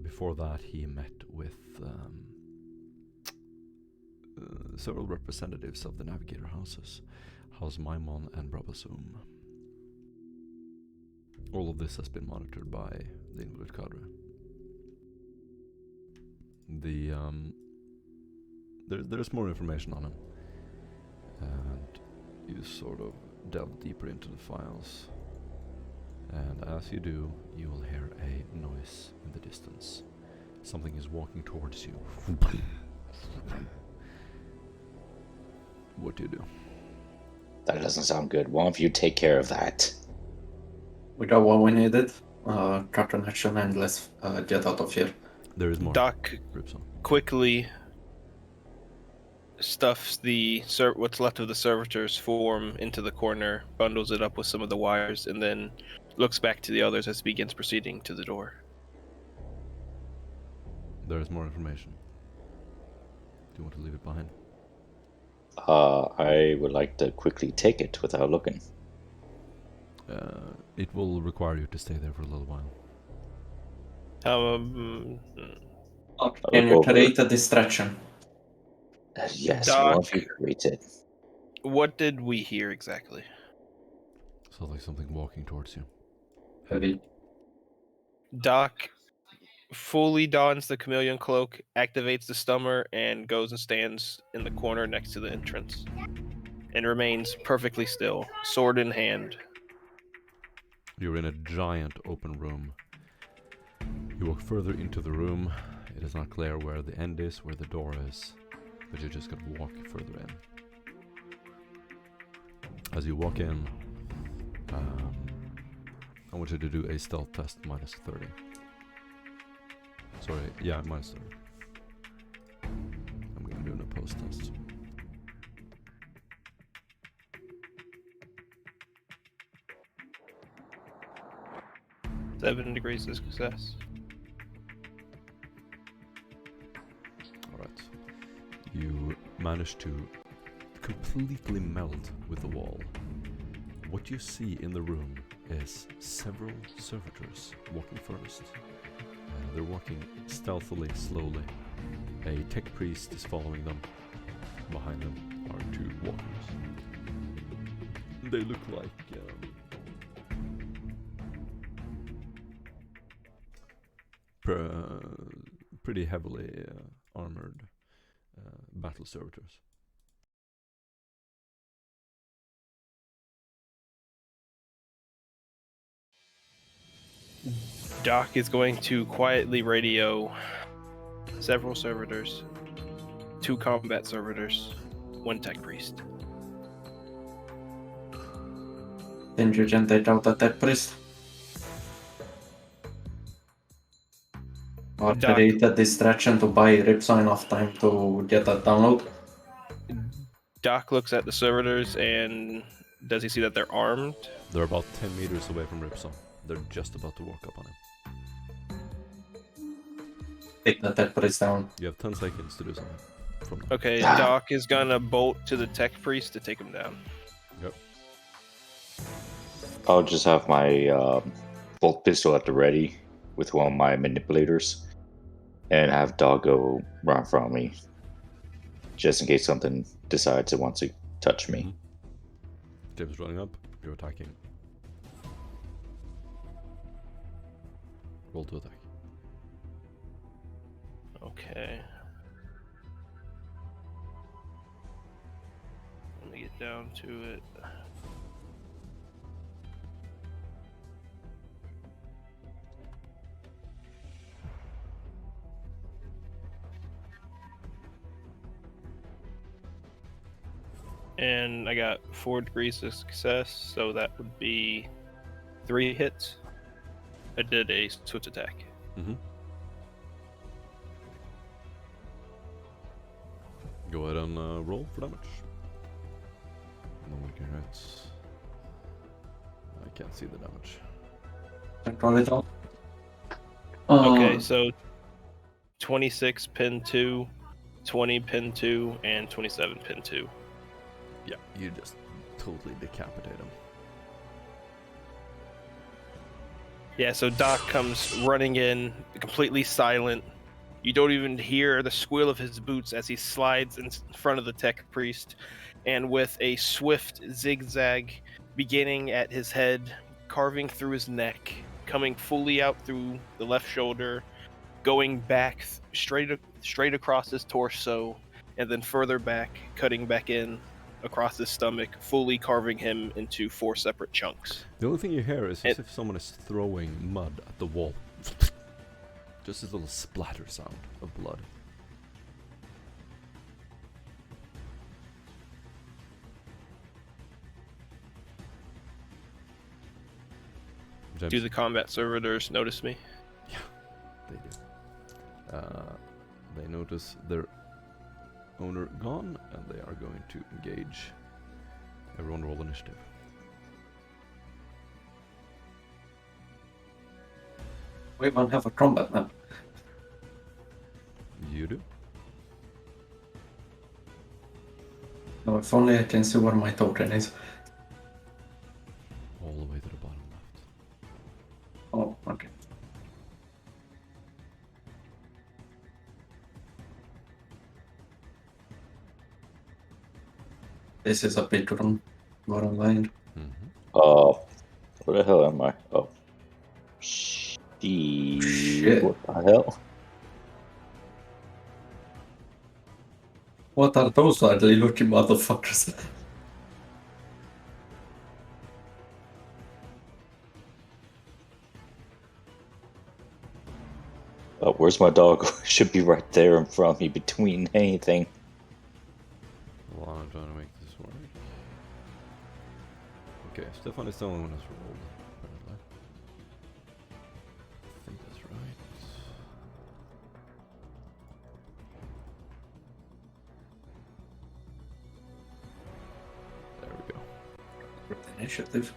Before that, he met with several representatives of the Navigator houses, House Maimon and Brabazum. All of this has been monitored by the Involute cadre. There's more information on him, and you sort of delve deeper into the files. And as you do, you will hear a noise in the distance. Something is walking towards you. What do you do? That doesn't sound good. One of you take care of that. We got what we needed. Captain action and let's get out of here. There is more. Doc Ripson. quickly stuffs what's left of the servitors form into the corner, bundles it up with some of the wires, and then looks back to the others as he begins proceeding to the door. There is more information. Do you want to leave it behind? I would like to quickly take it without looking. It will require you to stay there for a little while. Can you create a distraction? Yes, Doc. one of you creates it. What did we hear exactly? Sounds like something walking towards you. Heavy. Doc fully dons the chameleon cloak, activates the stummer, and goes and stands in the corner next to the entrance. And remains perfectly still, sword in hand. You're in a giant open room. You walk further into the room. It is not clear where the end is, where the door is, but you're just gonna walk further in. As you walk in, I want you to do a stealth test minus 30. Sorry, yeah, minus 30. I'm gonna do an opposed test. Seven degrees of success. Alright. You manage to completely meld with the wall. What you see in the room is several servitors walking first. They're walking stealthily, slowly. A tech priest is following them. Behind them are 2 walkers. They look like pretty heavily armored battle servitors. Doc is going to quietly radio several servitors, 2 combat servitors, 1 tech priest. Then you can take out the tech priest. Or Doc. create a distraction to buy Ripsaw enough time to get that download. Doc looks at the servitors and does he see that they're armed? They're about 10 meters away from Ripsaw. They're just about to walk up on him. Take the tech priest down. You have 10 seconds to do something. From now. Okay, Doc is gonna bolt to the tech priest to take him down. Yep. I'll just have my bolt pistol at the ready with one of my manipulators, and have Doggo run from me, just in case something decides it wants to touch me. James running up. You're attacking. Roll to attack. Okay. Let me get down to it. And I got 4 degrees of success, so that would be 3 hits. I did a swift attack. Go ahead and roll for damage. No one can hit. I can't see the damage. Control it all. Okay, so 26 pin 2, 20 pin 2, and 27 pin 2. Yeah, you just totally decapitate him. Yeah, so Doc comes running in, completely silent. You don't even hear the squeal of his boots as he slides in front of the tech priest, and with a swift zigzag beginning at his head, carving through his neck, coming fully out through the left shoulder, going back straight across his torso, and then further back, cutting back in across his stomach, fully carving him into 4 separate chunks. The only thing you hear is as if someone is throwing mud at the wall. Just this little splatter sound of blood. James. Do the combat servitors notice me? They do. They notice their owner gone, and they are going to engage. Everyone roll initiative. We won't have a combat map. You do? No, if only I can see where my token is. All the way to the bottom left. Oh, okay. This is a big room. Go online. Where the hell am I? Oh. Shit. What the hell? What are those ugly looking motherfuckers? Oh, where's my dog? Should be right there in front of me between anything. Well, I'm trying to make this work. Okay, Stefan is the only one who's rolled. Apparently. I think that's right. There we go. Initiative.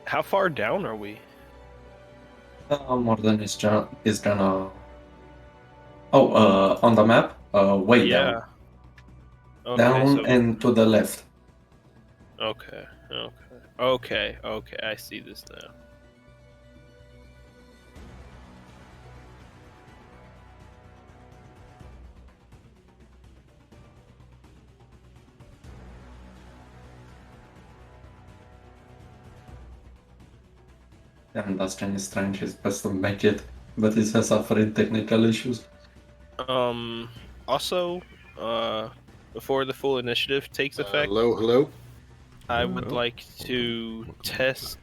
How far down are we? More than is gonna. Oh, on the map. Way down. Okay, Down so- and to the left. Okay. Okay, I see this now. And Dustin is trying his best to make it, but he has suffering technical issues. Also, before the full initiative takes effect, Hello. I would Hello. like to Welcome back. test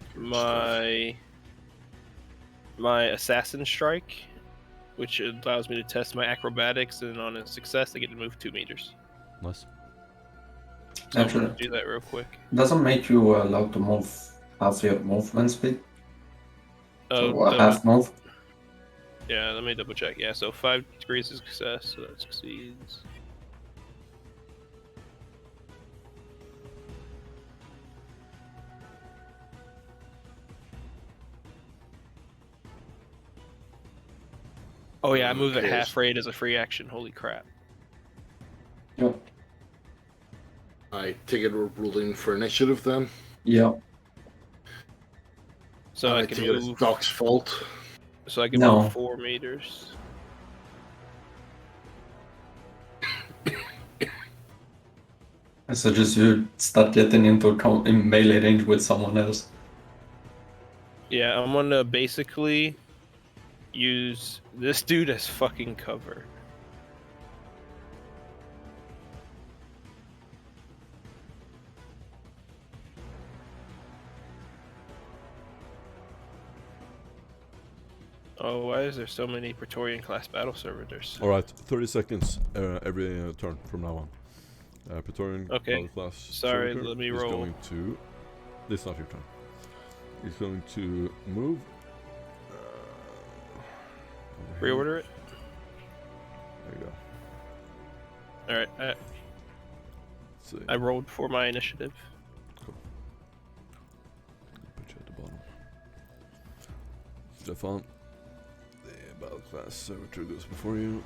my assassin strike, which allows me to test my acrobatics, and on a success, I get to move 2 meters. Nice. So I'm Actually, gonna do that real quick. doesn't make you allowed to move half your movement speed. Oh, So half move. yeah. Let me double check. Yeah, so 5 degrees of success, so that succeeds. Oh yeah, I move at Okay. half rate as a free action. Holy crap! Yeah. I take it we're rolling for initiative then. Yeah. So I can take it as move. Doc's fault. So I can No. move 4 meters. I suggest you start getting into in melee range with someone else. Yeah, I'm gonna basically use this dude as fucking cover. Oh, why is there so many Praetorian class battle servitors? Alright, 30 seconds every turn from now on. Praetorian Okay. battle class Sorry, servitor let me is roll. going to... This is not your turn. He's going to move. Over here. Reorder it. There you go. Alright, Let's see. I rolled for my initiative. Put you at the bottom. Stefan, the battle class servitor goes before you.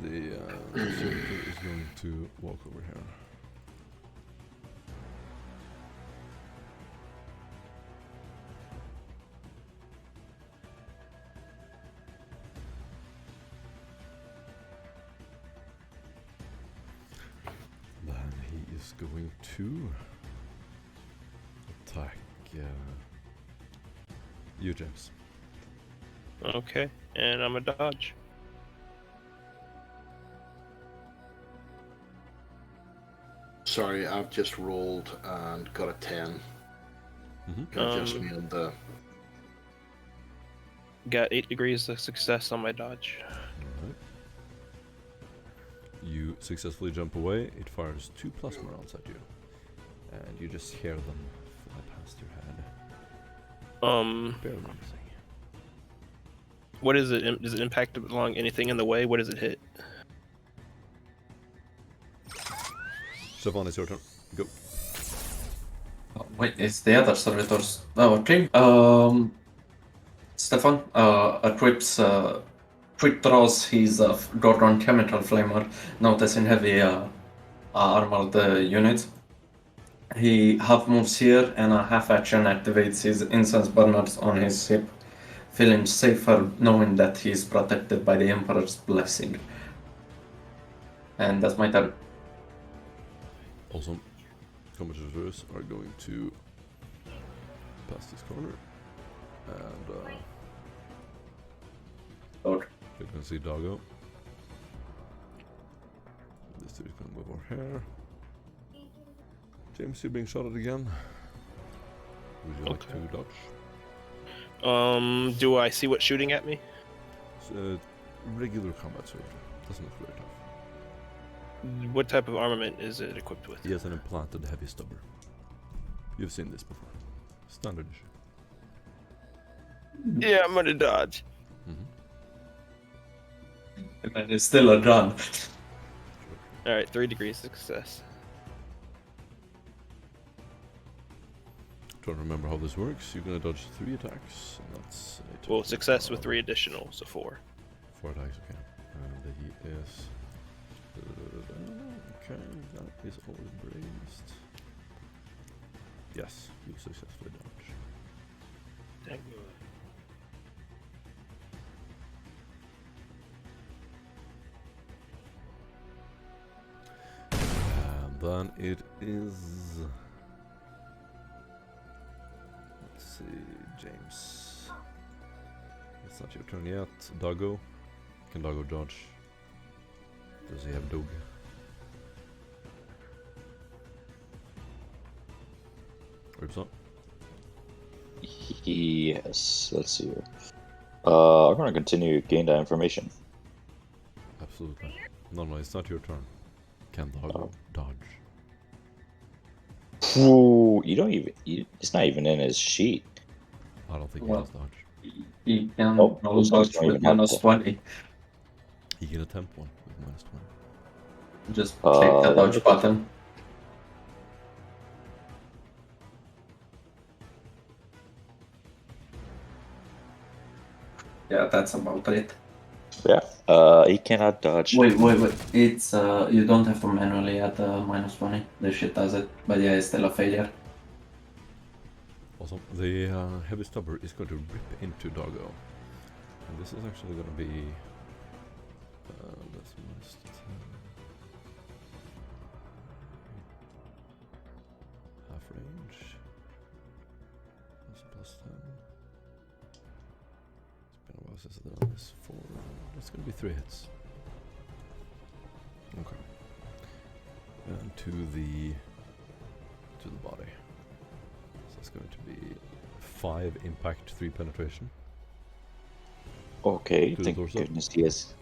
The servitor is going to walk over here. Then he is going to attack you, James. Okay, and I'm a dodge. Sorry, I've just rolled and got a 10. Mm-hmm. Can I just me on the... Got 8 degrees of success on my dodge. Alright. You successfully jump away. It fires 2 plasma rounds at you. And you just hear them fly past your head. Barely missing. What is it? Does it impact along anything in the way? What does it hit? Stefan, it's your turn. Go. Oh, wait, it's the other servitors. Oh, okay. Stefan equips, quick draws his Gorgon chemical flamer, noticing heavy armored units. He half moves here and a half action activates his incense burners on his hip, feeling safer knowing that he is protected by the Emperor's blessing. And that's my turn. Awesome. Cogitators are going to pass this corner. And Or you can see Doggo. This dude is going to move over here. James, you're being shot at again. Would you like Okay. to dodge? Do I see what's shooting at me? It's a regular combat soldier. Doesn't look very tough. What type of armament is it equipped with? He has an implanted heavy stubber. You've seen this before. Standard issue. Yeah, I'm gonna dodge. Mm-hmm. and then it's still a run. Alright, 3 degrees of success. Trying to remember how this works. You're gonna dodge 3 attacks, and that's a total Well, success with of 3 additional, so 4. 4 attacks, okay. And he is... Okay, that is all embraced. Yes, you successfully dodge. And then it is. Let's see, James. It's not your turn yet. Doggo. Can Doggo dodge? Does he have dog? Rips up. Yes, let's see here. I'm gonna continue to gain that information. Absolutely. No, it's not your turn. Can Doggo dodge? Ooh, you don't even. It's not even in his sheet. I don't think Well. he does dodge. He can Oh, roll those guys dodge don't with even have minus that. 20. He can attempt one with minus 20. Just click the let me dodge look. button. Yeah, that's about it. Yeah. He cannot dodge. Wait. It's you don't have to manually add minus 20. The shit does it, but yeah, it's still a failure. Awesome. The heavy stubber is going to rip into Doggo. And this is actually going to be... that's minus 10. Half range. That's a plus 10. It's been a while since I've done this. 4. That's going to be 3 hits. Okay. And to the body. So it's going to be 5 impact, 3 penetration. Okay, To the thank torso. goodness he has.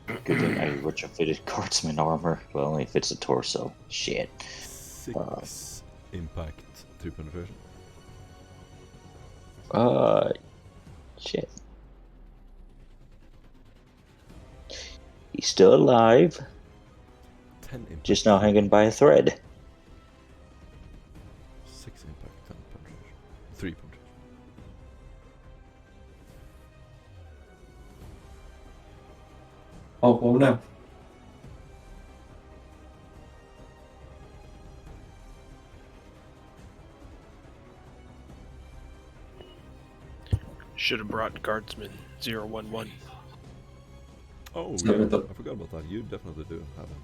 Good thing I retrofitted guardsman armor. Well, only fits the torso. Shit. 6 impact, 3 penetration. Shit. He's still alive, 10 impact. just now hanging by a thread. 6 impact, 10 penetration. 3 penetration. Oh no. Should have brought Guardsman 011. Oh, So yeah, the- I forgot about that. You definitely do have him.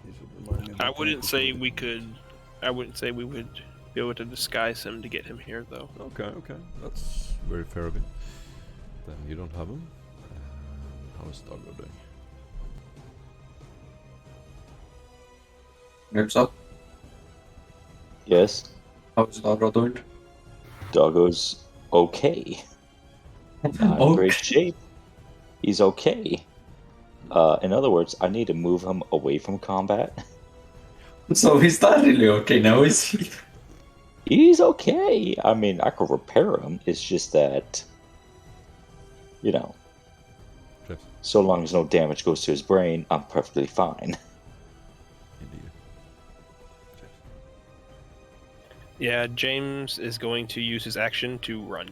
You should remind me I about wouldn't that say before we could. I wouldn't say we would be able to disguise him to get him here, though. Okay, that's very fair of you. Then you don't have him. And how is Doggo doing? Rips up. Yes, How's Doggo doing? Doggo's okay. Not in great shape. He's okay. In other words, I need to move him away from combat. So he's not really okay now, is he? He's okay. I mean, I could repair him. It's just that, you know, James? so long as no damage goes to his brain, I'm perfectly fine. Indeed. James. Yeah, James is going to use his action to run.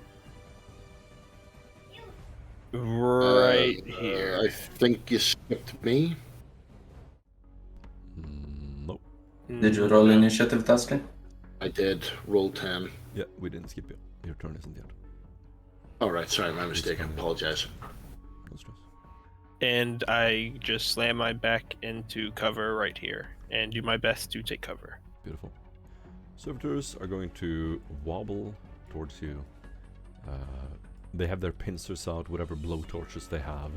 Right here. I think you skipped me. Nope. Did you roll No. initiative, Taskin? I did roll 10. Yeah, we didn't skip you. Your turn isn't yet. Alright, sorry, my mistake. I apologize. No stress. And I just slam my back into cover right here and do my best to take cover. Beautiful. Servitors are going to wobble towards you. They have their pincers out, whatever blowtorches they have,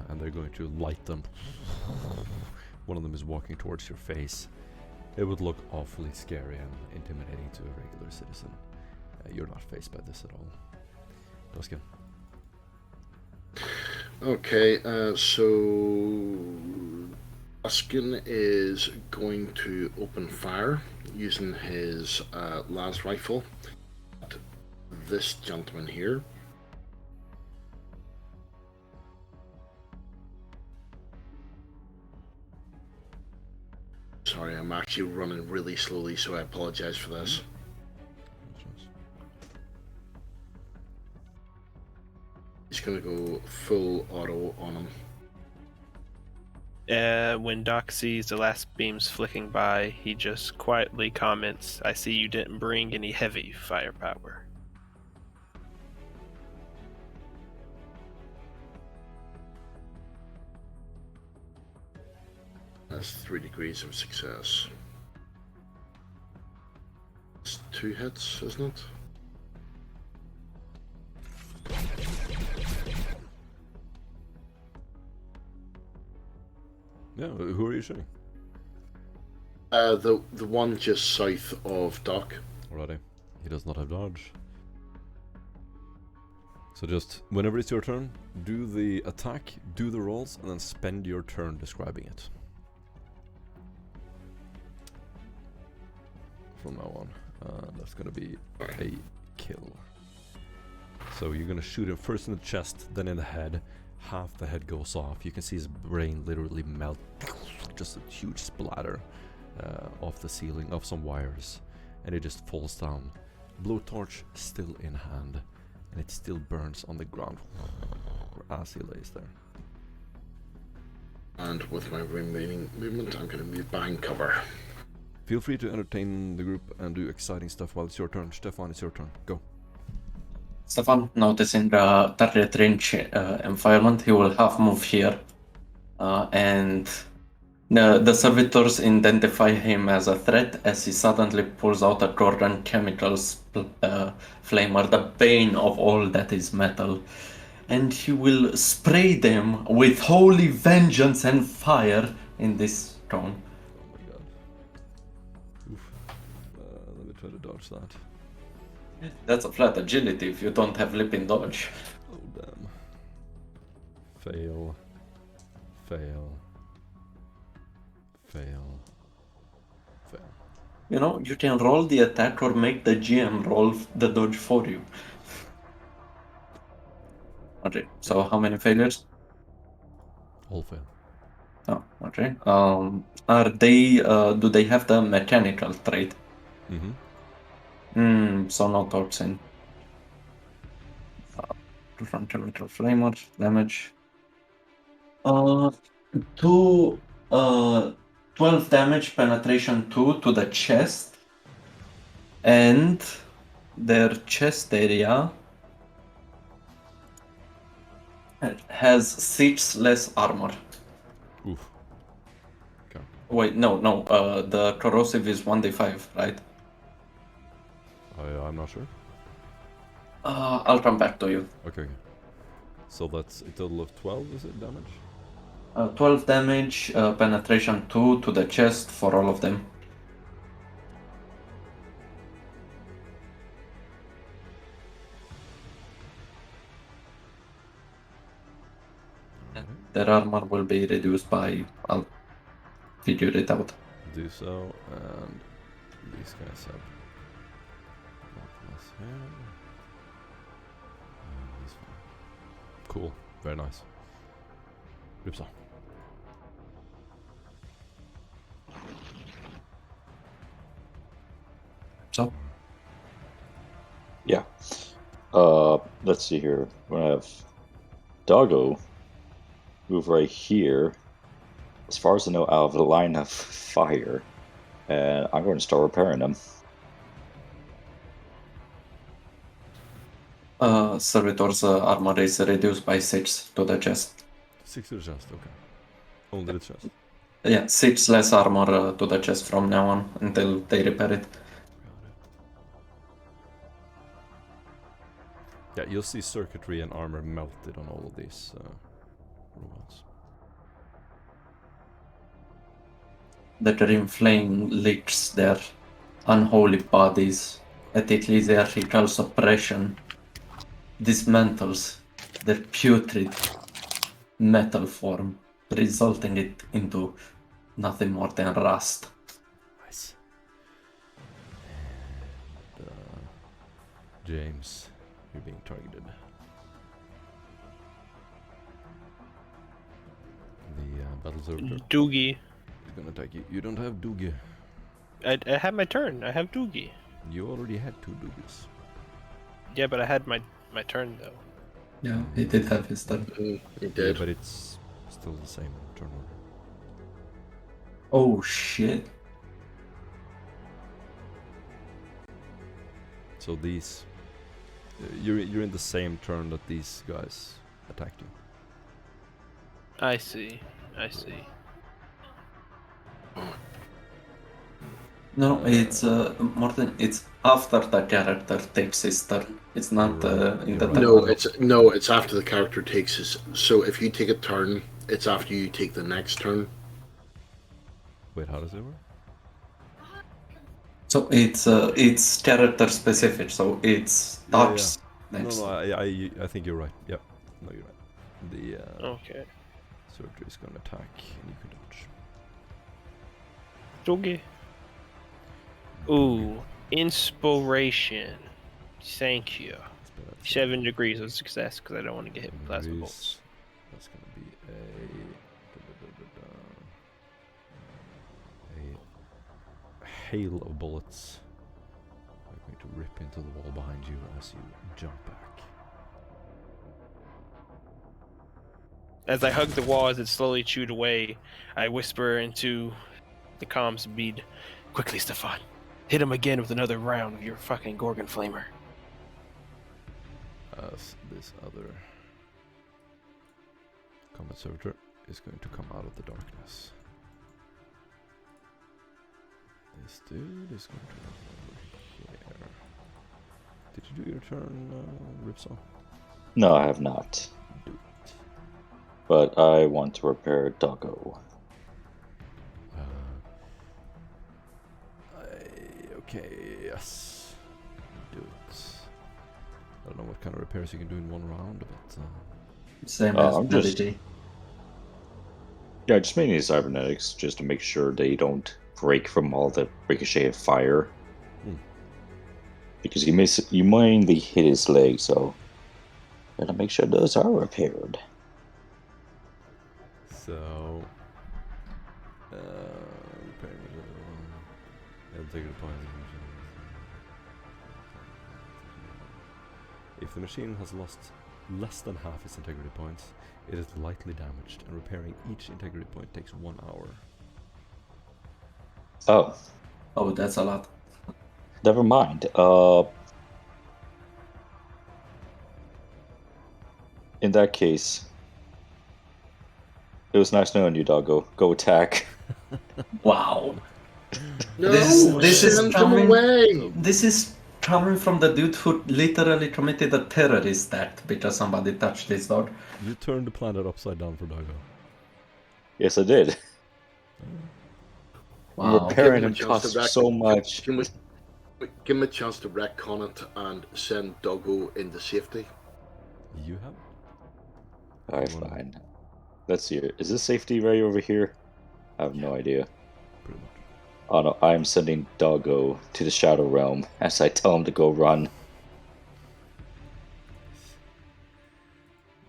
and they're going to light them. One of them is walking towards your face. It would look awfully scary and intimidating to a regular citizen. You're not faced by this at all. Duskin. Okay, so Duskin is going to open fire using his las rifle at this gentleman here. Sorry, I'm actually running really slowly, so I apologize for this. No stress. He's going to go full auto on him. When Doc sees the last beams flicking by, he just quietly comments, "I see you didn't bring any heavy firepower." That's 3 degrees of success. It's 2 hits, isn't it? Yeah, who are you shooting? The one just south of Doc. Alrighty. He does not have dodge. So just, whenever it's your turn, do the attack, do the rolls, and then spend your turn describing it. From now on. That's gonna be a kill. So you're gonna shoot him first in the chest, then in the head. Half the head goes off. You can see his brain literally melt. Just a huge splatter off the ceiling, off some wires. And it just falls down. Blowtorch still in hand. And it still burns on the ground as he lays there. And with my remaining movement, I'm going to move behind cover. Feel free to entertain the group and do exciting stuff while it's your turn. Stefan, it's your turn. Go. Stefan, noticing the target range environment, he will half move here. And the servitors identify him as a threat as he suddenly pulls out a Jordan Chemicals flamer, the bane of all that is metal. And he will spray them with holy vengeance and fire in this tone. Oh my god. Oof. Let me try to dodge that. That's a flat agility if you don't have leaping dodge. Oh damn. Fail. Fail. Fail. Fail. You know, you can roll the attack or make the GM roll the dodge for you. Okay, so how many failures? All fail. Oh, okay. Are they, do they have the mechanical trait? So no toxin. From chemical flamer, damage. 12 damage, penetration 2 to the chest. And their chest area has 6 less armor. Oof. Okay. Wait, no, the corrosive is 1d5, right? I'm not sure. I'll come back to you. Okay. So that's a total of 12, is it, damage? 12 damage, penetration 2 to the chest for all of them. Their armor will be reduced by, I'll figure it out. Do so, and these guys have less hair. And this one. Cool, very nice. Ripsaw. So, Yeah. Let's see here. We have Doggo move right here. As far as I know, out of the line of fire. And I'm going to start repairing them. Servitor's armor is reduced by 6 to the chest. 6 to the chest, okay. Only the chest. Yeah, 6 less armor to the chest from now on until they repair it. Yeah, you'll see circuitry and armor melted on all of these robots. The green flame licks their unholy bodies. At ecclesiastical suppression dismantles their putrid metal form, resulting it into nothing more than rust. Nice. And, James, you're being targeted. The battle servitor Doogie. is gonna attack you. You don't have Doogie. I had my turn. I have Doogie. You already had 2 Doogies. Yeah, but I had my turn though. Yeah, he did have his turn. He Yeah, did. but it's still the same turn order. Oh shit. So these, you're in the same turn that these guys attacked you. I see. I see. No, it's Morten. It's after the character takes his turn. It's not You're right, in you're the right. turn. No, it's after the character takes his. So if you take a turn, it's after you take the next turn. Wait, how does it work? So it's character specific. So it starts next. No, I think you're right. Yep. No, you're right. The Okay. surgery is gonna attack, and you can dodge. Doggy. Ooh, inspiration. Thank you. 7 degrees of success because I don't want to get hit with plasma bolts. That's gonna be a hail of bullets. I'm going to rip into the wall behind you as you jump back. As I hug the wall as it's slowly chewed away, I whisper into the comms bead, "Quickly, Stefan. Hit him again with another round of your fucking Gorgon Flamer." As this other combat servitor is going to come out of the darkness. This dude is going to come over here. Did you do your turn, Ripsaw? No, I have not. Do it. But I want to repair Doggo. Okay, yes. Do it. I don't know what kind of repairs you can do in one round, but... Same as I'm just- ability. Yeah, just mainly cybernetics, just to make sure they don't break from all the ricochet of fire. Because you mainly hit his leg, so gotta make sure those are repaired. So... If the machine has lost less than half its integrity points, it is lightly damaged, and repairing each integrity point takes 1 hour. Oh, Oh, that's a lot. never mind. In that case, it was nice knowing you, Doggo. Go attack. Wow. No, This is send him coming. away. This is coming from the dude who literally committed a terrorist act because somebody touched his dog. You turned the planet upside down for Doggo. Yes, I did. Wow. Repairing Give him a him chance costs to wreck- so much. Give him a chance to retcon it and send Doggo into safety. You have? Alright, One. fine. Let's see. Is this safety right over here? I have no idea. Pretty much. Oh no, I am sending Doggo to the Shadow Realm as I tell him to go run.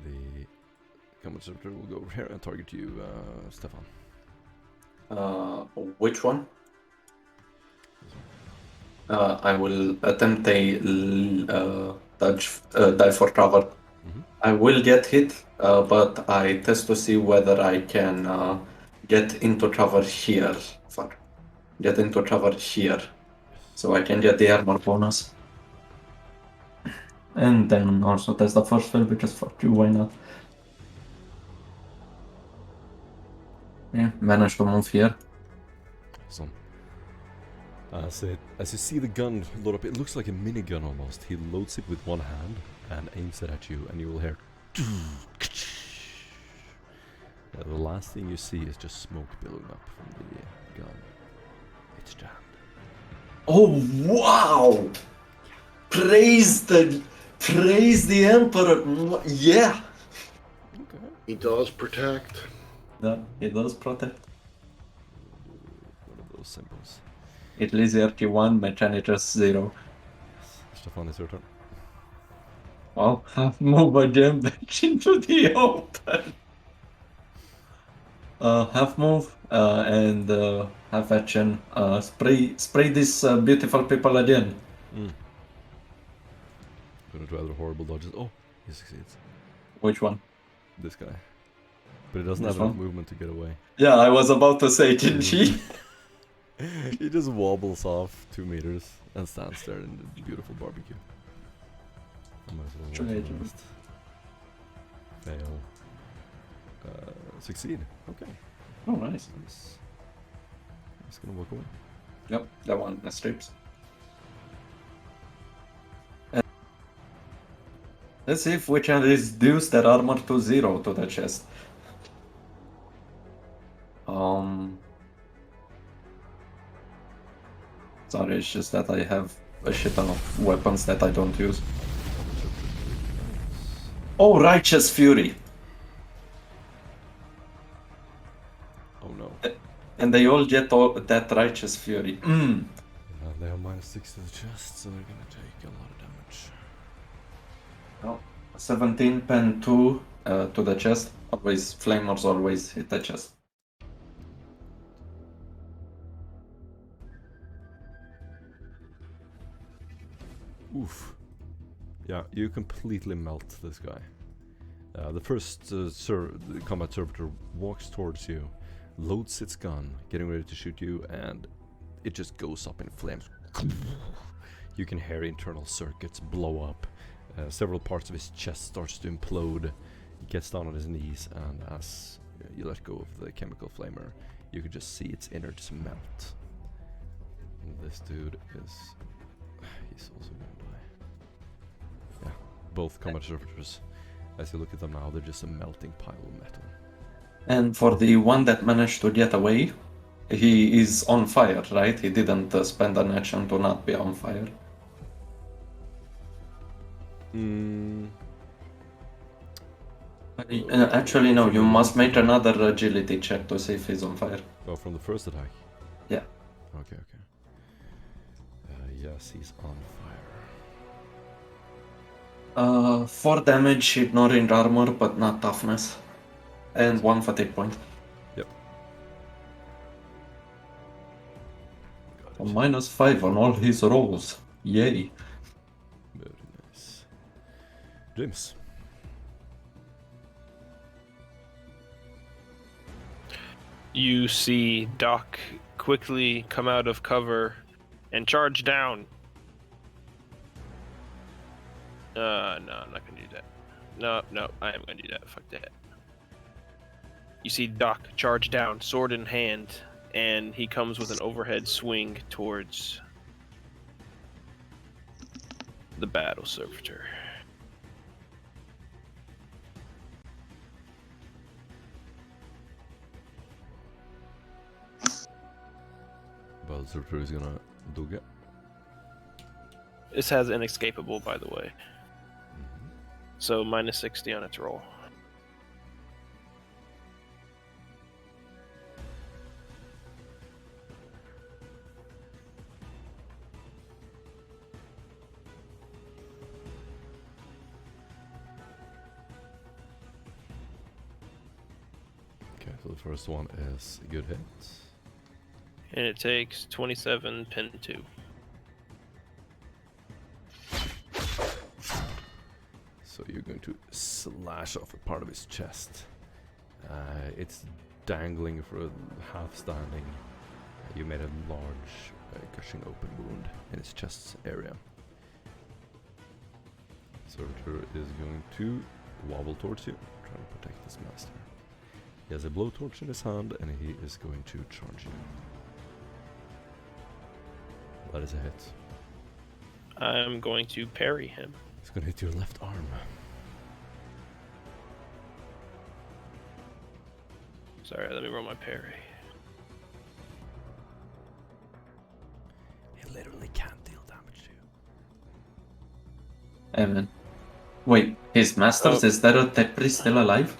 The combat servitor will go over here and target you, Stefan. Which one? I will attempt a dive for cover. I will get hit, but I test to see whether I can get into cover here. Fuck. Get into cover here. So I can get the armor bonus. And then also test the first fail because fuck you, why not? Yeah, managed to move here. Awesome. As you see the gun load up, it looks like a minigun almost. He loads it with one hand and aims it at you, and you will hear. The last thing you see is just smoke billowing up from the gun. It's jammed. Oh wow! Praise the Emperor! Yeah! Okay. He does protect. Yeah, it does protect. One of those symbols. It leaves RT1, Mechanitors 0. Stefan, it's your turn. Well, half move again back into the open. Half move and half action. Spray these beautiful people again. Gonna try other horrible dodges. Oh, he succeeds. Which one? This guy. But he doesn't This have enough one? movement to get away. Yeah, I was about to say, didn't he? He just wobbles off 2 meters and stands there in the beautiful barbecue. I might as well roll Tragedy. the rest. Fail. Succeed. Okay. Oh, nice. He's gonna walk away. Yep, that one escapes. Let's see if we can reduce that armor to 0 to the chest. Sorry, it's just that I have a shit ton of weapons that I don't use. Oh, Righteous Fury! Oh no. And they all get that Righteous Fury. Yeah, they have -6 to the chest, so they're gonna take a lot of damage. Oh, 17 pen 2 to the chest. Always, flamers always hit the chest. Oof. Yeah, you completely melt this guy. The first the combat servitor walks towards you, loads its gun, getting ready to shoot you, and it just goes up in flames. You can hear internal circuits blow up. Several parts of his chest starts to implode. He gets down on his knees, and as you let go of the chemical flamer, you can just see its innards melt. And this dude is... he's also gonna die. Yeah, both combat servitors. As you look at them now, they're just a melting pile of metal. And for the one that managed to get away, he is on fire, right? He didn't spend an action to not be on fire. Actually, no, you must make another agility check to see if he's on fire. Oh, from the first attack? Yeah. Okay. Yes, he's on fire. 4 damage, ignoring armor, but not toughness. And 1 fatigue point. Yep. A -5 on all his rolls. Yay. Very nice. James. You see Doc quickly come out of cover and charge down. No, I'm not gonna do that. No, I am gonna do that. Fuck that. You see Doc charge down, sword in hand, and he comes with an overhead swing towards the battle servitor. Battle servitor is gonna dugga. This has inescapable, by the way. So -60 on its roll. Okay, so the first one is a good hit. And it takes 27 pin 2. So you're going to slash off a part of his chest. It's dangling for a half standing. You made a large gushing open wound in his chest area. Servitor is going to wobble towards you, trying to protect his master. He has a blowtorch in his hand and he is going to charge you. That is a hit. I'm going to parry him. It's going to hit your left arm. Sorry, let me roll my parry. He literally can't deal damage to you. Evan. Wait, his masters? Oh. Is that a tech priest still alive?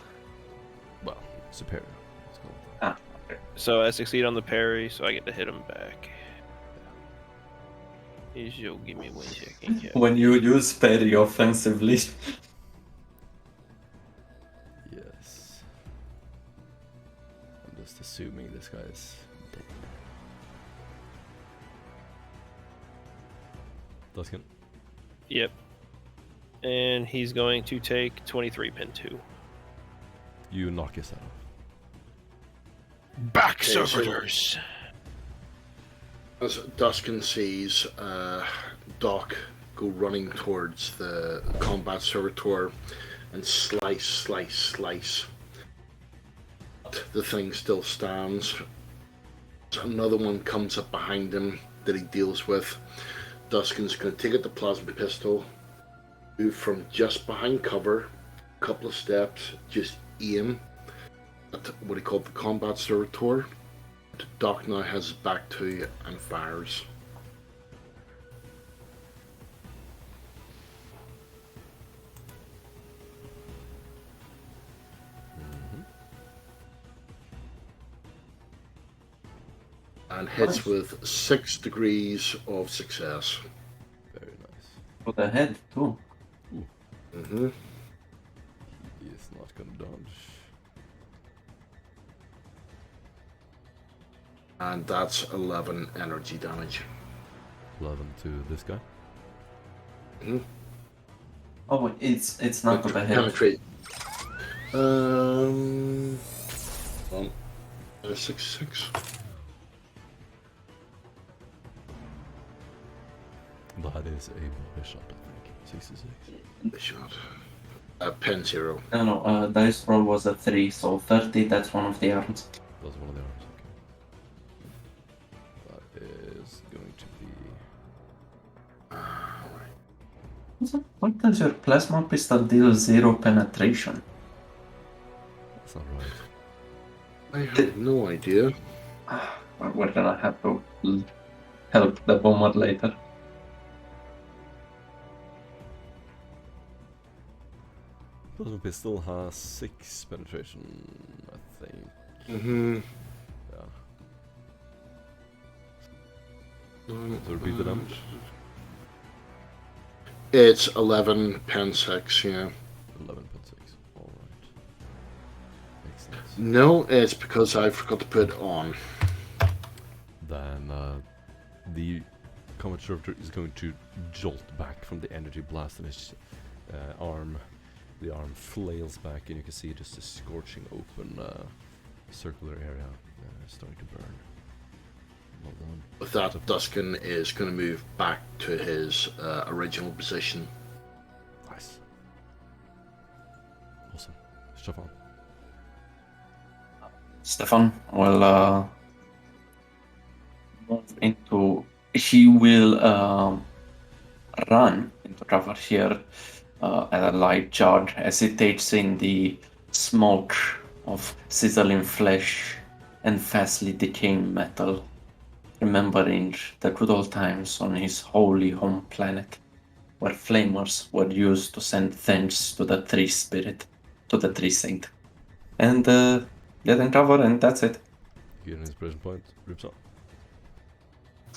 Well, superior. Let's go. Ah, okay. So I succeed on the parry, so I get to hit him back. You'll give me 1 second. Yeah. When you use parry offensively. Yes. I'm just assuming this guy is dead. Duskin. Yep. And he's going to take 23 pin 2. You knock his head off. Back Okay, so- servitors! As Duskin sees Doc go running towards the combat servitor and slice. The thing still stands. Another one comes up behind him that he deals with. Duskin's going to take out the plasma pistol, move from just behind cover, a couple of steps, just aim at what he called the combat servitor. Doc now has his back to and fires. And hits Nice. with 6 degrees of success. Very nice. For the head, too. Mm-hmm. He is not gonna dodge. And that's 11 energy damage. 11 to this guy. Oh, it's not to the head. Penetrate. Well, 6. That is a body shot, I think. 66. The shot. Pen 0. No, dice roll was a 3, so 30, that's one of the arms. That's one of the arms, okay. That is going to be... What does your plasma pistol deal 0 penetration? That's not right. I have no idea. We're gonna have to help the bomber later. Plasma pistol has 6 penetration, I think. Mm-hmm. Yeah. So repeat the damage. It's 11 pen 6, yeah. 11.6. Alright. Makes sense. No, it's because I forgot to put it on. Then the combat servitor is going to jolt back from the energy blast in his arm. The arm flails back, and you can see just a scorching open circular area starting to burn. Well done. With that, Duskin is going to move back to his original position. Nice. Awesome. Stefan. Stefan will move into. He will run into cover here at a light charge as he takes in the smoke of sizzling flesh and fastly decaying metal, remembering the good old times on his holy home planet, where flamers were used to send thanks to the tree spirit, to the tree saint. And get in cover, and that's it. You get an inspiration point. Rips up.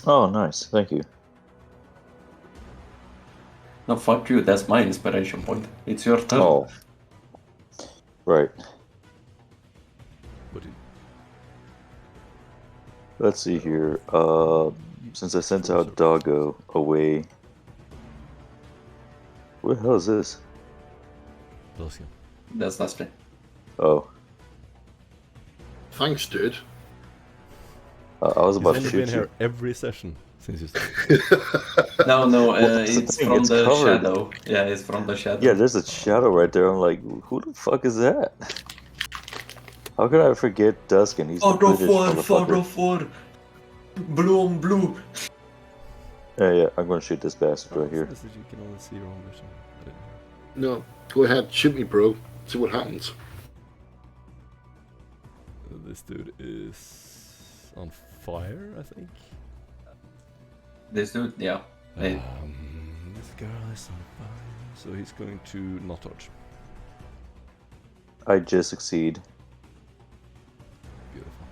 Oh, nice. Thank you. No, fuck you, that's my inspiration point. It's your turn. Oh. Right. What do you... Let's see here. Since I sent out Doggo away. What the hell is this? Duskin. That's last play. Oh. Thanks, dude. I was about to He's only been shoot here you. every session since you started. No, that's the it's thing, from it's the covered. shadow. Yeah, it's from the shadow. Yeah, there's a shadow right there. I'm like, who the fuck is that? How could I forget Duskin? He's the British motherfucker. 4, blue on blue. Yeah, I'm gonna shoot this bastard right here. Says that you can only see your own vision. I didn't No, know. go ahead, shoot me, bro. See what happens. This dude is on fire, I think. This dude, yeah. Hey. This girl is on fire, so he's going to not dodge. I just succeed. Beautiful.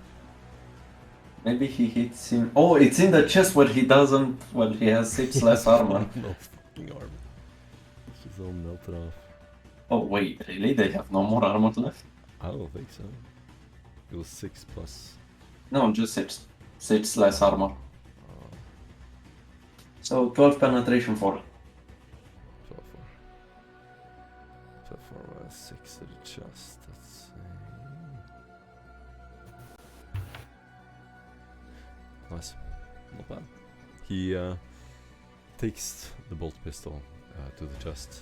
Maybe he hits him. Oh, it's in the chest where he doesn't. Well, he has 6 less armor. No fucking armor. It's just all melted off. Oh, wait, really? They have no more armor left? I don't think so. It was 6 plus. No, just 6. 6 less armor. Uh, So 12 penetration 4. 12 for 6 to the chest. Let's see. Nice. Not bad. He takes the bolt pistol to the chest,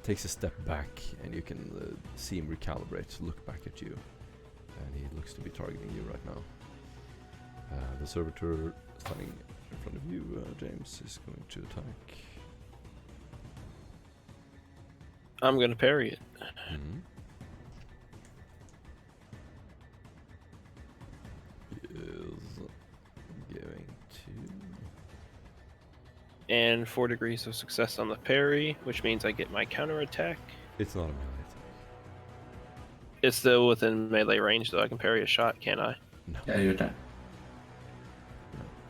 takes a step back, and you can see him recalibrate, look back at you, and he looks to be targeting you right now. The servitor standing in front of you, James, is going to attack. I'm gonna parry it. Mm-hmm. He is going to... And 4 degrees of success on the parry, which means I get my counterattack. It's not a melee attack. It's still within melee range, though. I can parry a shot, can't I? No. Yeah, you can.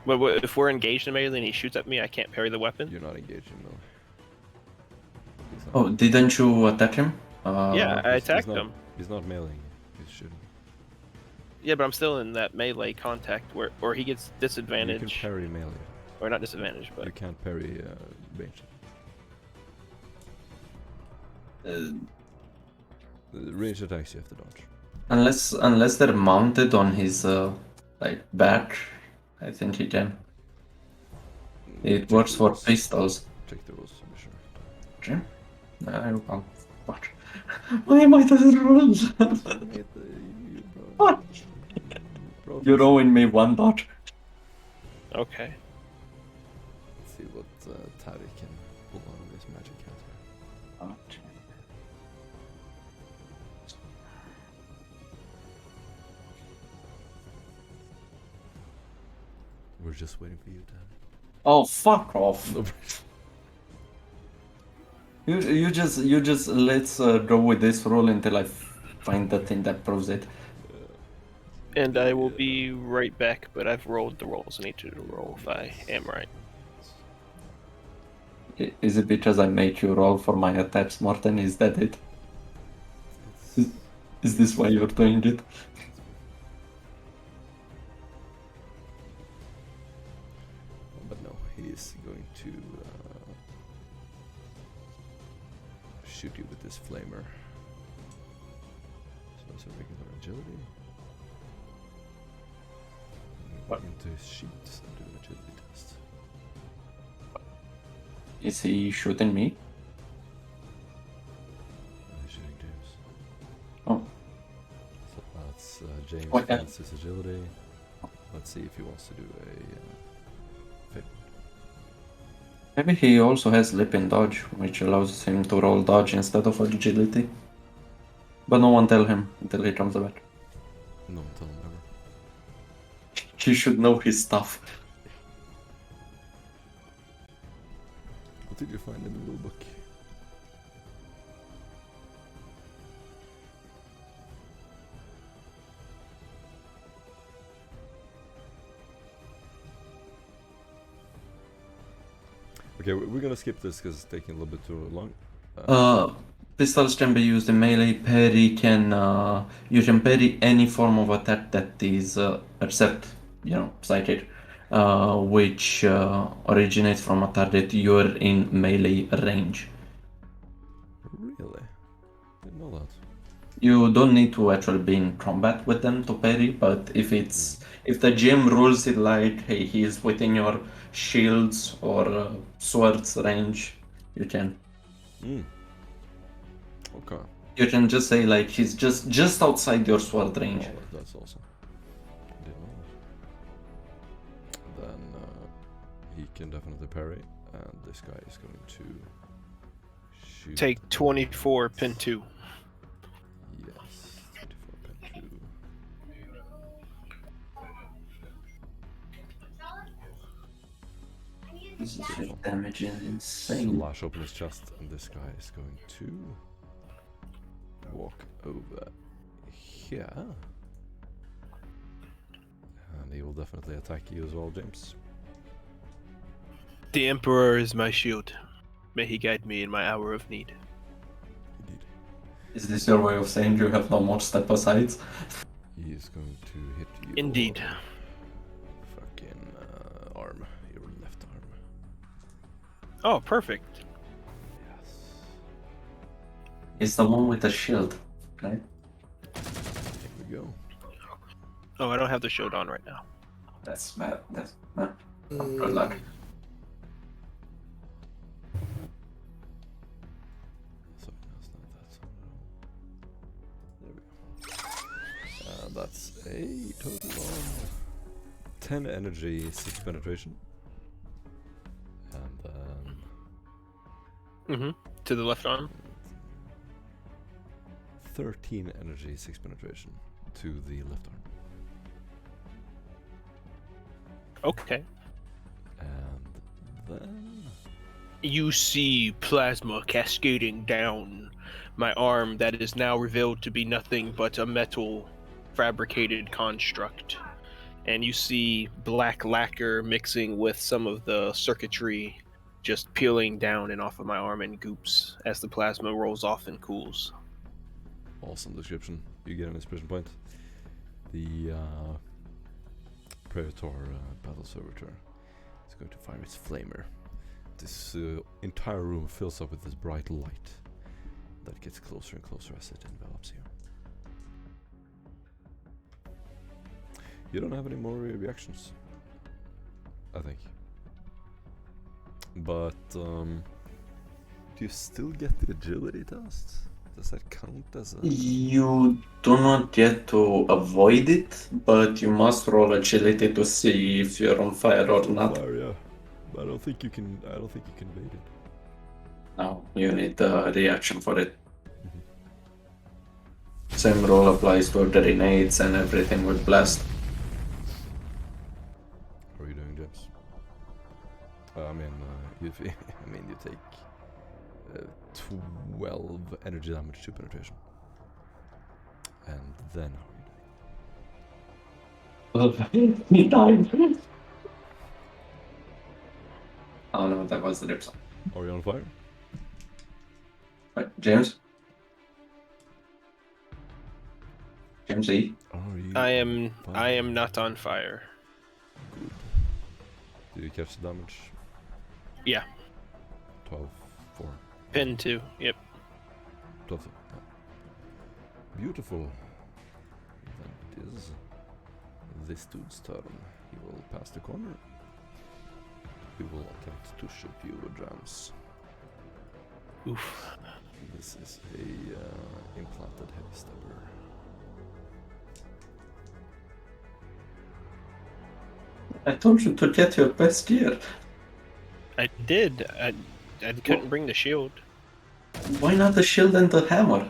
But if we're engaged in melee and he shoots at me, I can't parry the weapon? You're not engaged in melee. He's not- Oh, didn't you attack him? Yeah, I he's attacked not- him. He's not meleeing. He's shooting. Yeah, but I'm still in that melee contact where he gets You can disadvantage. parry melee. Or not disadvantage, but... You can't parry range. Range attacks you have to dodge. Unless they're mounted on his like back, I think he can. It Check works the for rules. pistols. Check the rules to be sure. Jim? I can't. What? Why am I the rules? What? You're owing me one dot. Okay. Let's see what Tari can pull out of his magic hat here. We're just waiting for you, Tari. Oh, fuck off! You just let's go with this rule until I find the thing that proves it. And I will be right back, but I've rolled the rolls I need to roll if I am right. Is it because I make you roll for my attacks, Morten? Is that it? Is this why you're doing it? But no, he's going to shoot you with this flamer. So it's a regular agility. What? Into his sheets and do an agility test. Is he shooting me? He's shooting James. Oh, So that's James Okay. fails his agility. Let's see if he wants to do a fit. maybe he also has lip and dodge, which allows him to roll dodge instead of agility. But no one tell him until he comes back. No, tell him ever. He should know his stuff. What did you find in the rule book? Okay, we're gonna skip this because it's taking a little bit too long. Pistols can be used in melee. Parry can you can parry any form of attack that is except psychic, which originates from a target you're in melee range. Really? Didn't know that. You don't need to actually be in combat with them to parry, but if the GM rules it like, hey, he is within your shields or swords range, you can. Okay. You can just say like he's just outside your sword range. Oh, that's awesome. Didn't know that. Then he can definitely parry, and this guy is going to shoot. Take 24, pin 2. Yes, 24 pen 2. This damage is insane. Slash open his chest, and this guy is going to walk over here. And he will definitely attack you as well, James. The Emperor is my shield. May he guide me in my hour of need. Indeed. Is this your way of saying you have no more step asides? He is going to hit you. Indeed. Fucking arm. Your left arm. Oh, perfect. Yes. It's the one with the shield, right? Here we go. Oh, I don't have the shield on right now. That's bad. That's not good luck. Sorry, that's not that song at all. There we go. That's a total of 10 energy, 6 penetration. And then To the left arm. 13 energy, 6 penetration to the left arm. Okay. And then You see plasma cascading down my arm that is now revealed to be nothing but a metal fabricated construct. And you see black lacquer mixing with some of the circuitry just peeling down and off of my arm in goops as the plasma rolls off and cools. awesome description. You get an inspiration point. The Predator battle servitor is going to fire its flamer. This entire room fills up with this bright light that gets closer and closer as it envelops you. You don't have any more reactions, I think. But do you still get the agility test? Does that count as a... You do not get to avoid it, but you must roll agility to see if you're on fire or not. Fire, yeah. I don't think you can. I don't think you can bait it. No, you need a reaction for it. Same rule applies to the grenades and everything with blast. How are you doing, James? You take 12 energy damage to penetration, and then how are you doing? He died. Oh no, that was the rip song. Are you on fire? Right, James? James E? Are you? I am fire? not on fire. Good. Did you catch the damage? Yeah. 12, 4. Pin 2. Yep. 12. Yeah. Beautiful. Then it is this dude's turn. He will pass the corner. He will attempt to shoot you with jams. Oof. This is a implanted heavy stabber. I told you to get your best gear. I did. I couldn't bring the shield. Why not the shield and the hammer?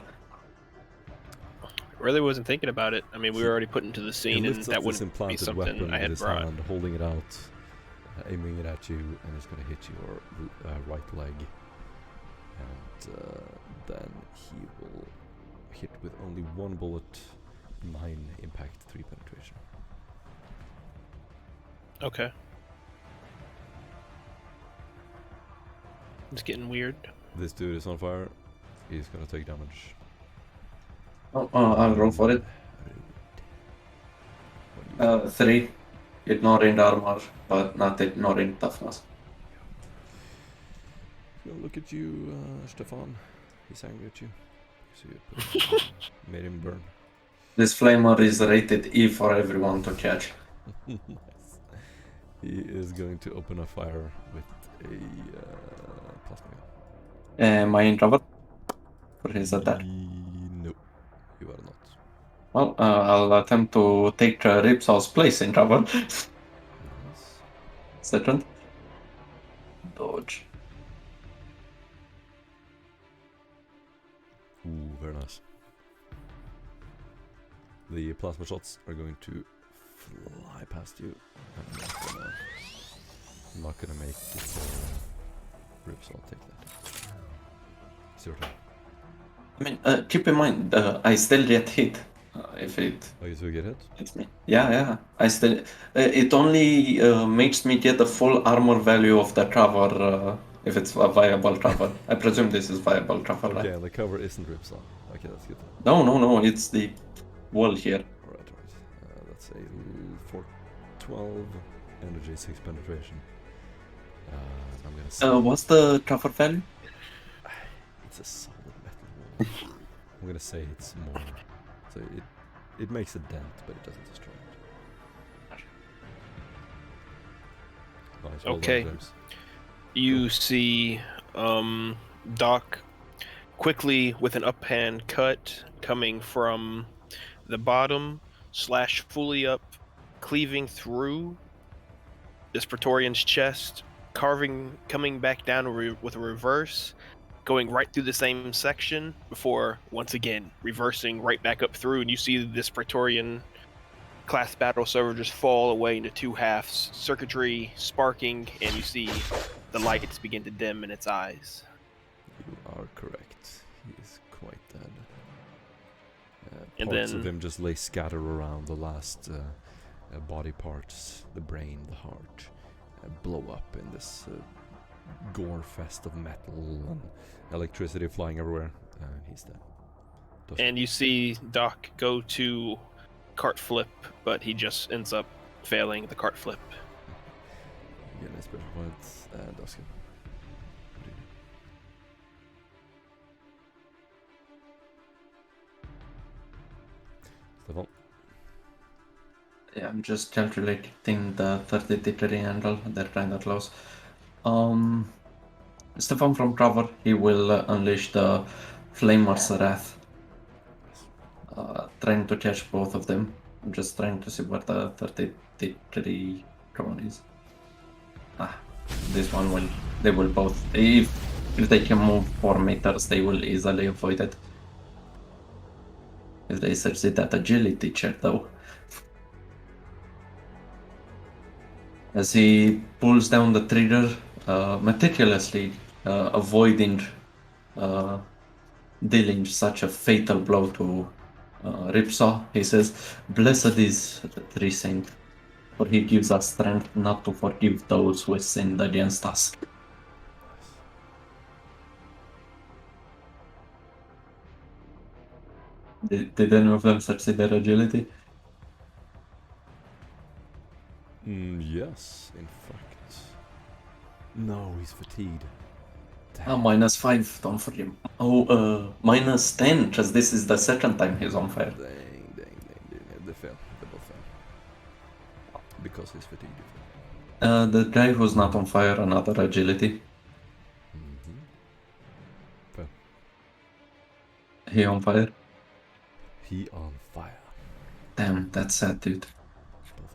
Really wasn't thinking about it. I mean, we were already put into the He scene, and lifts that up this wouldn't be implanted something weapon I in had his brought. hand, holding it out, aiming it at you, and it's gonna hit your right leg. And then he will hit with only one bullet, 9 impact, 3 penetration. Okay. It's getting weird. This dude is on fire. He's gonna take damage. Oh, I'll roll for it. 3. Ignoring armor, but not ignoring toughness. He's gonna look at you, Stefan. He's angry at you. So you made him burn. This flamer is rated E for everyone to catch. Nice. He is going to open a fire with a plasma gun. Am I in trouble for his attack? No, you are not. Well, I'll attempt to take Ripsaw's place in trouble. Nice. Second. Dodge. Ooh, very nice. The plasma shots are going to fly past you. I'm not gonna make it Ripsaw take that. It's your turn. I mean, keep in mind, I still get hit. If it Oh, you still get hit? hits me. Yeah. I still. It only makes me get the full armor value of the cover if it's a viable cover. I presume this is viable cover, Okay, right? and the cover isn't Ripsaw. Okay, that's good. No, it's the wall here. Alright. That's a 412 energy, 6 penetration. I'm gonna say What's the cover value? it's a solid metal wall. I'm gonna say it's more. So it makes a dent, but it doesn't destroy it. Nice. Well Okay. done, James. You see Doc quickly with an uphand cut coming from the bottom / fully up, cleaving through this Praetorian's chest, coming back down with a reverse, going right through the same section before once again reversing right back up through, and you see this Praetorian class battle server just fall away into two halves, circuitry sparking, and you see the lights begin to dim in its eyes. You are correct. He is quite dead. And Parts then- of him just lay scattered around the last body parts, the brain, the heart, blow up in this gore fest of metal and electricity flying everywhere, and he's dead. And you see Doc go to cart flip, but he just ends up failing the cart flip. Yeah, nice bit. What? Duskin. What do you do? Stefan? Yeah, I'm just calculating the 30-degree angle. They're kind of close. Stefan from cover, he will unleash the Flamer's Wrath. Trying to catch both of them. I'm just trying to see where the 30-degree cone is. This one will. They will both. If they can move 4 meters, they will easily avoid it. If they succeed at agility check, though. As he pulls down the trigger, meticulously avoiding dealing such a fatal blow to Ripsaw, he says, "Blessed is the Tree Saint, for he gives us strength not to forgive those who have sinned against us." Did any of them succeed their agility? Yes, in fact. No, he's fatigued. Ah, -5, don't forget. Oh, -10, because this is the second time he's on fire. Dang. They fail. They both fail. Because he's fatigued. The guy who's not on fire, another agility. Mm-hmm. Fail. He on fire? He on fire. Damn, that's sad, dude. Both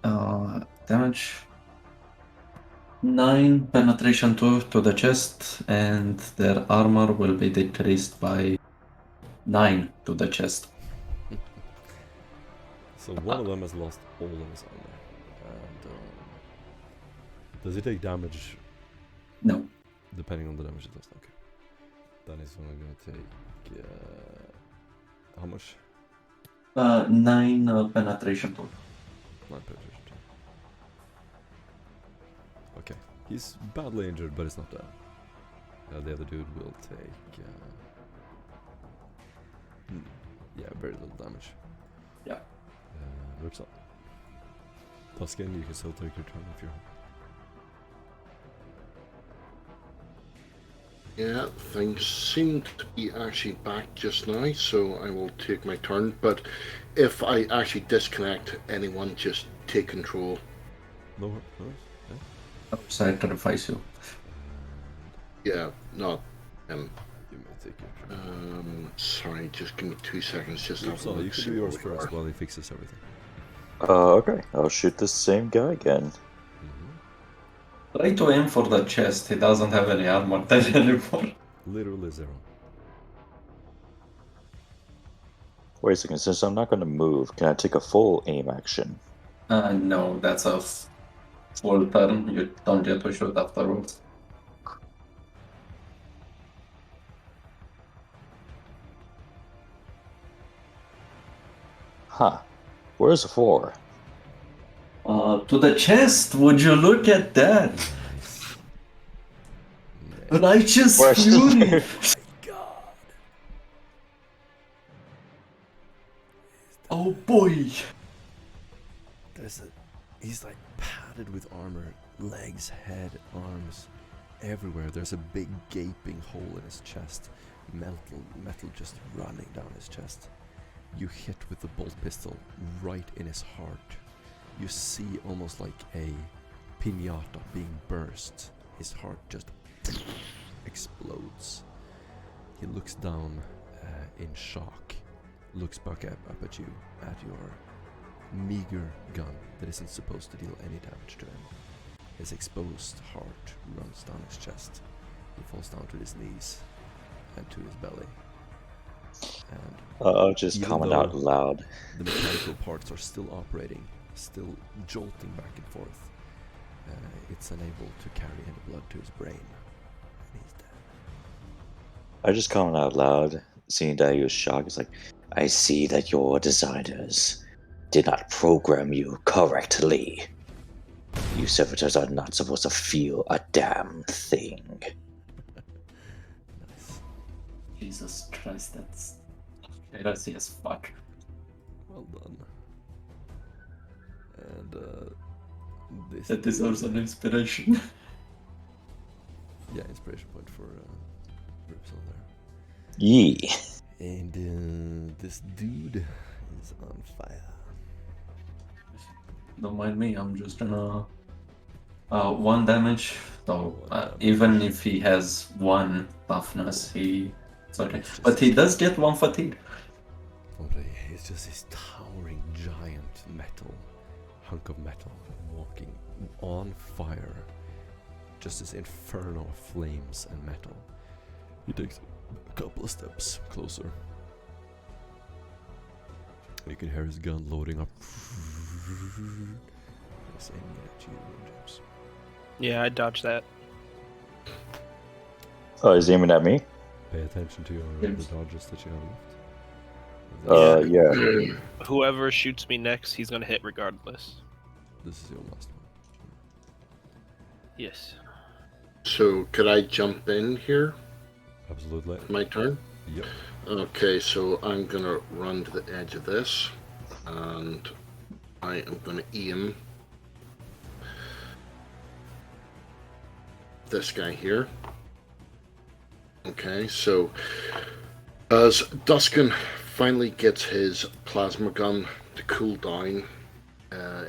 on fire. Damage. 9 penetration 2 to the chest, and their armor will be decreased by 9 to the chest. So one of them has lost all of his armor. And does he take damage No. depending on the damage it does? Okay. Then he's only going to take how much? 9 penetration 2. 9 penetration. Okay. He's badly injured, but he's not dead. The other dude will take very little damage. Yeah. Rips up. Tuscan, you can still take your turn if you're. Yeah, things seem to be actually back just now, so I will take my turn. But if I actually disconnect anyone, just take control. No. Yeah. Sacrifice you. Yeah, not. You may take your turn. Sorry, just give me 2 seconds. Just have a So look, you can see do yours where we first are. while he fixes everything. Okay. I'll shoot the same guy again. Try to aim for the chest. He doesn't have any armor there anymore. Literally 0. Wait a second, since I'm not going to move, can I take a full aim action? No, that's a full turn. You don't get to shoot afterwards. Huh. Where's the 4? To the chest, would you look at that? Righteous Where's fury! God. Oh boy! He's like padded with armor, legs, head, arms, everywhere. There's a big gaping hole in his chest, metal just running down his chest. You hit with the bolt pistol right in his heart. you see almost like a piñata being burst. His heart just explodes. He looks down in shock, looks back up at you, at your meager gun that isn't supposed to deal any damage to him. His exposed heart runs down his chest. He falls down to his knees and to his belly. And I'll just even comment though out loud. the mechanical parts are still operating, still jolting back and forth, it's unable to carry any blood to his brain. And he's dead. I just comment out loud, seeing that he was shocked. It's like, I see that your designers did not program you correctly. You servitors are not supposed to feel a damn thing. Nice. Jesus Christ, that's heresy as fuck. Well done. And this That deserves an inspiration. yeah, inspiration point for Ripsol there. Yee. And this dude is on fire. Don't mind me, I'm just gonna 1 damage. So One damage. even if he has 1 toughness, it's okay. It's just- But he does get 1 fatigue. It's just this towering giant metal, hunk of metal, walking on fire. Just this inferno of flames and metal. He takes a couple of steps closer. You can hear his gun loading up. He's aiming at you, James. Yeah, I dodged that. Oh, he's aiming at me? Pay attention to the dodges that you have left. Yeah. Whoever shoots me next, he's gonna hit regardless. This is your last one. Yes. So, could I jump in here? Absolutely. My turn? Yep. Okay, so I'm gonna run to the edge of this, and I am gonna aim this guy here. Okay, so as Duskin finally gets his plasma gun to cool down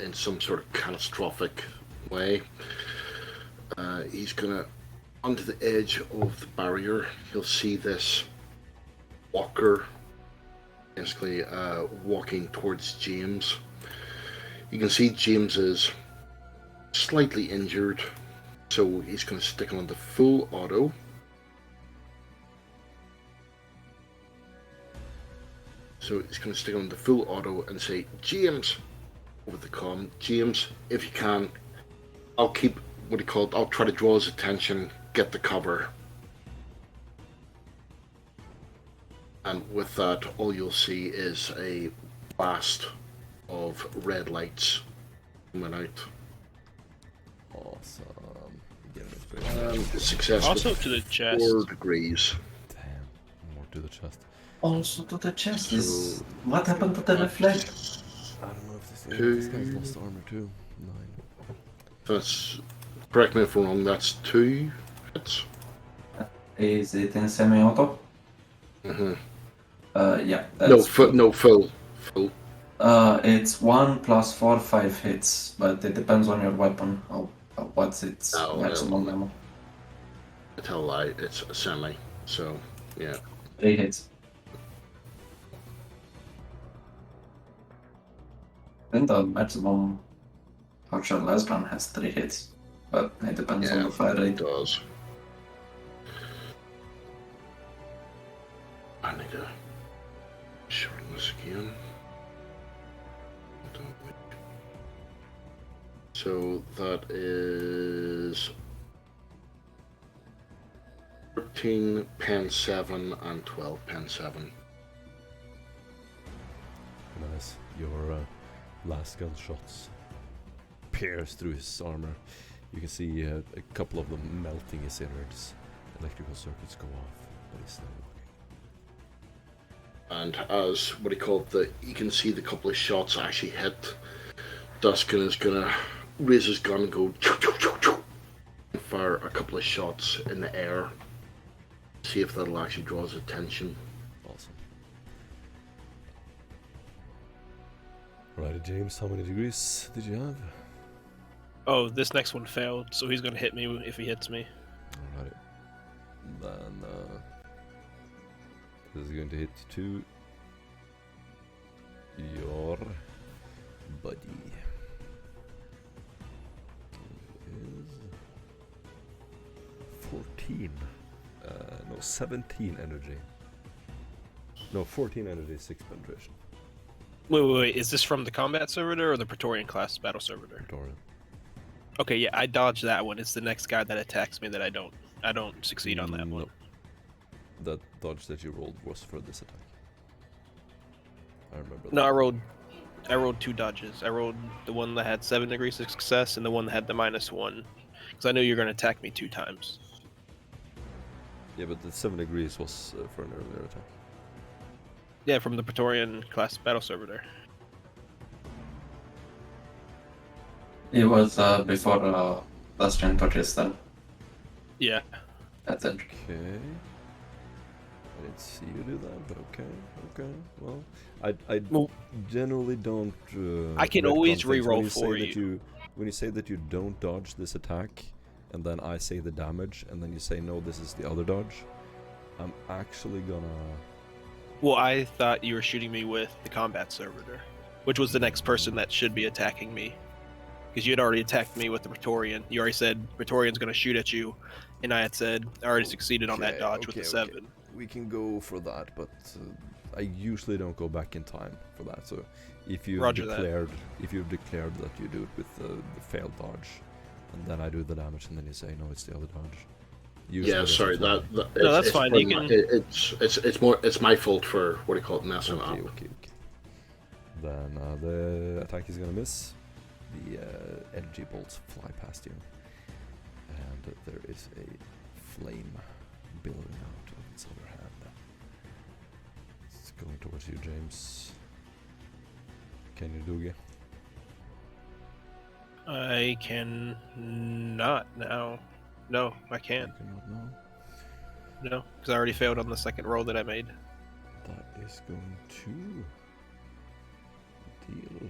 in some sort of catastrophic way, he's gonna, onto the edge of the barrier, he'll see this walker basically walking towards James. You can see James is slightly injured, so he's going to stick on the full auto. So he's going to stick on the full auto and say, James, over the comm, James, if you can, I'll keep, what do you call it, I'll try to draw his attention, get the cover. And with that, all you'll see is a blast of red lights coming out. Awesome. Get an inspiration. Success Also with to the chest. 4 degrees. Damn. More to the chest. Also to the chest is... So- What happened to the reflect? I don't know if Two. this guy's lost armor too. 9. That's, correct me if I'm wrong, that's 2 hits. Is it in semi-auto? Mm-hmm. Yeah. No, that's full. It's 1 plus 4, 5 hits, but it depends on your weapon. What's its Oh, maximum no. ammo? I tell a lie, it's a semi, so, yeah. 3 hits. I think the maximum partial last gun has 3 hits, but it depends on Yeah, the fire it rate. does. I need to shorten this again. So that is 13 pen 7 and 12 pen 7. Nice. Your last gunshots pierce through his armor. You can see a couple of them melting his innards. Electrical circuits go off, but he's still walking. And as what do you call it, you can see the couple of shots actually hit. Duskin is gonna raise his gun and go choo, choo, choo, choo, and fire a couple of shots in the air. See if that'll actually draw his attention. Awesome. Alrighty, James, how many degrees did you have? Oh, this next one failed, so he's gonna hit me if he hits me. Alrighty. Then, this is going to hit to your buddy. It is 14. No, 17 energy. No, 14 energy, 6 penetration. Wait. Is this from the combat servitor or the Praetorian class battle servitor? Victoria. Okay, yeah, I dodged that one. It's the next guy that attacks me that I don't succeed on that one. No. That dodge that you rolled was for this attack. I remember that. No, I rolled 2 dodges. I rolled the one that had 7 degrees of success and the one that had the -1. Because I knew you were going to attack me 2 times. Yeah, but the 7 degrees was for an earlier attack. Yeah, from the Praetorian class battle servitor. It was before last gen purchase then. Yeah. That's it. Okay. I didn't see you do that, but okay. Well, I Well, generally don't. I can retcon always things. When reroll you say for that you. When you say that you don't dodge this attack, and then I say the damage, and then you say no, this is the other dodge, I'm actually gonna. Well, I thought you were shooting me with the combat servitor, which was the next person that should be attacking me. Because you had already attacked me with the Praetorian. You already said Praetorian's going to shoot at you, and I had said I already succeeded on that dodge with the 7. We can go for that, but I usually don't go back in time for that. So if you declared that you do it with the failed dodge, and then I do the damage, and then you say no, it's the other dodge. Usually Yeah, sorry. No, that's fine. You can. It's my fault for what do you call it, messing up. Okay. Then the attack is gonna miss. The energy bolts fly past you, and there is a flame billowing out of its other hand. It's going towards you, James. Can you do it? I can not now. No, I can't. You cannot know. No, because I already failed on the second roll that I made. That is going to deal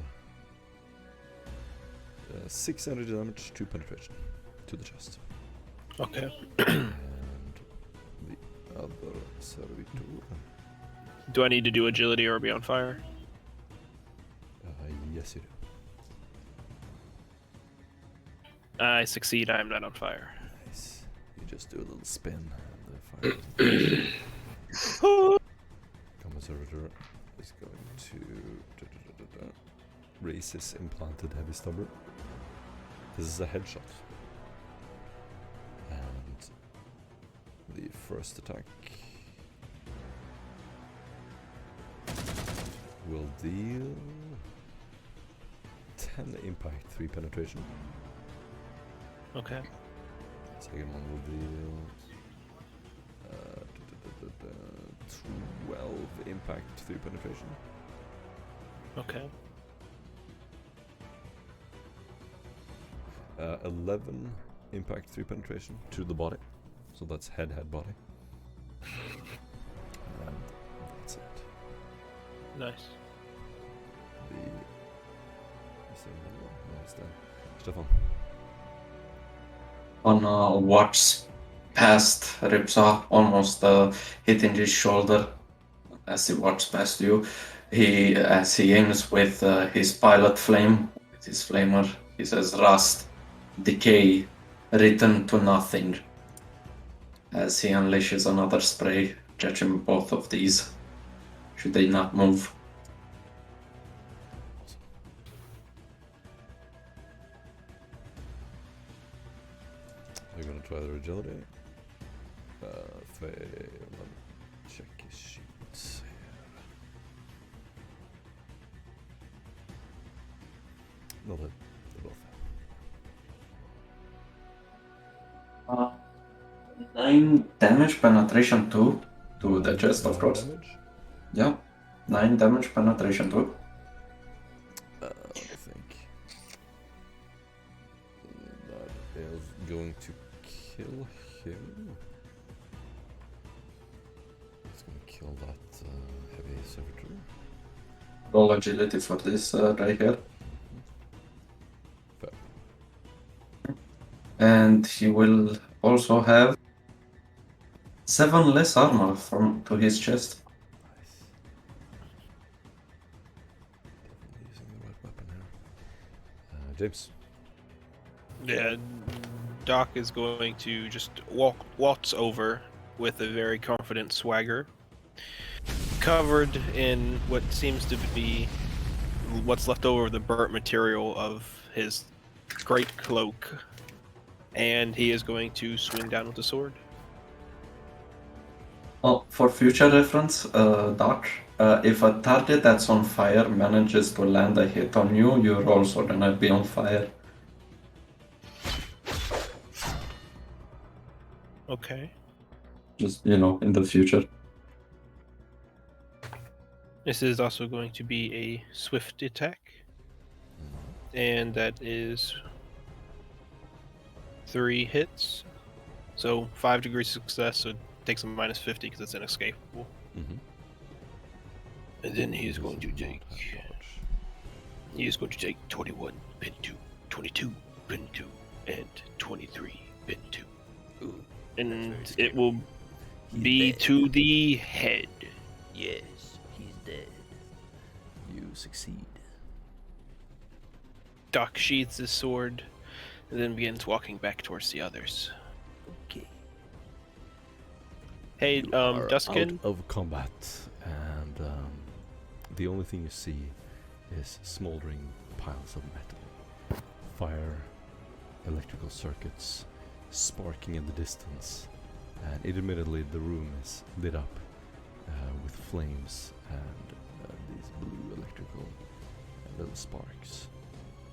6 energy damage, 2 penetration to the chest. Okay. And the other servitor. Do I need to do agility or be on fire? Yes, you do. I succeed. I am not on fire. Nice. You just do a little spin and the fire. Combat servitor is going to raise his implanted heavy stubber. This is a headshot. And the first attack will deal 10 impact, 3 penetration. Okay. Second one will deal 12 impact, 3 penetration. Okay. 11 impact, 3 penetration to the body. So that's head, body. And that's it. Nice. Is there another one? No, it's done. Stefan. On Watts past Ripsaw, almost hitting his shoulder as he walks past you. As he aims with his pilot flame, with his flamer, he says, "Rust, decay, return to nothing." As he unleashes another spray, judging both of these, should they not move. We're gonna try their agility. Let me check his sheets here. No, they're both. 9 damage penetration to the chest, of course. Damage? Yeah, 9 damage penetration too. Let me think. That is going to kill him. It's going to kill that heavy servitor. roll agility for this right here. Fair. And he will also have 7 less armor from to his chest. Nice. Definitely using the right weapon here. James. Yeah, Doc is going to just waltz over with a very confident swagger, covered in what seems to be what's left over of the burnt material of his great cloak, and he is going to swing down with the sword. Oh, for future reference, Doc, if a target that's on fire manages to land a hit on you, you're also gonna be on fire. Okay. Just, in the future. This is also going to be a swift attack, and that is 3 hits. So 5 degrees of success, so it takes a minus 50 because it's inescapable. Mm-hmm. And then he is going to Does take. not have dodge. He is going to take 21, pin 2, 22, pin 2, and 23, pin 2. Ooh, And that's it will He's be dead. to the head. Yes, he's dead. You succeed. Doc sheathes his sword and then begins walking back towards the others. Okay. Hey, You are Duskin, out of combat, and the only thing you see is smoldering piles of metal, fire, electrical circuits sparking in the distance, and admittedly the room is lit up with flames and these blue electrical little sparks.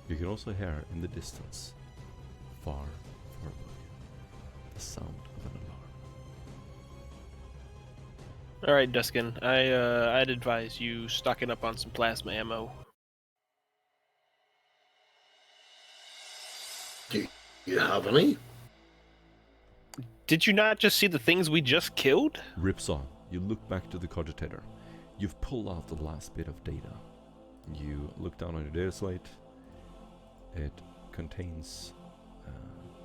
You can also hear in the distance, far away, the sound of an alarm. All right, Duskin. I'd advise you stocking up on some plasma ammo. Do you have any? Did you not just see the things we just killed? Rips on. You look back to the Cogitator. You've pulled out the last bit of data. You look down on your data slate. It contains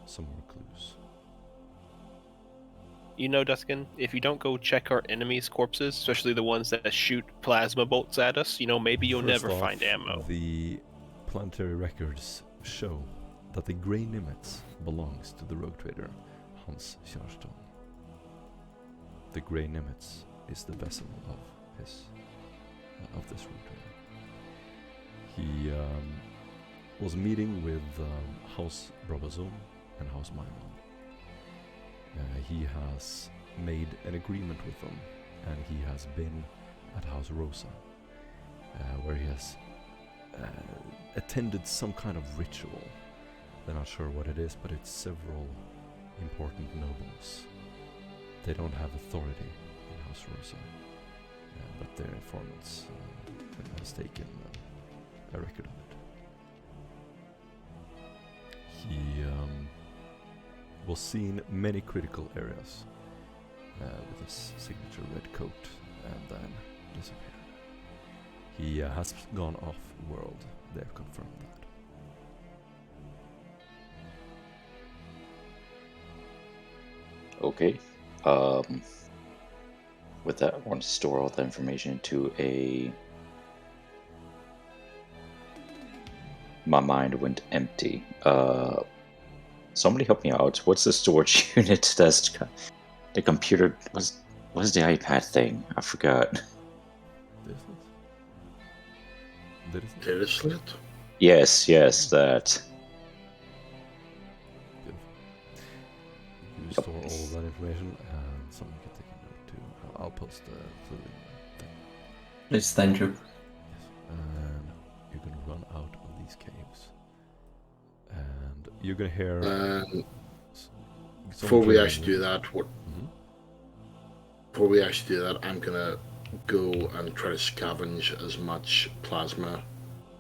some more clues. You know, Duskin, if you don't go check our enemies' corpses, especially the ones that shoot plasma bolts at us, maybe you'll First never off, find ammo. The planetary records show that the Grey Nimitz belongs to the rogue trader Hans Kjærstad. The Grey Nimitz is the vessel of this rogue trader. He was meeting with House Brabazon and House Maimon. He has made an agreement with them, and he has been at House Rosa, where he has attended some kind of ritual. They're not sure what it is, but it's several important nobles. They don't have authority in House Rosa, but their informants has taken a record of it. He was seen many critical areas with his signature red coat, and then disappeared. He has gone off-world. They've confirmed that. Okay. With that, I want to store all that information into a... My mind went empty. Somebody help me out. What's the storage unit that's the computer? What's the iPad thing? I forgot. Data slate? Yes, that. You store all of that information, and someone can take a note too. I'll post the fluid thing. Please, thank you. Yes. And you're gonna run out of these caves, and you're gonna hear. Before we actually do that, Mhm. before we actually do that, I'm gonna go and try to scavenge as much plasma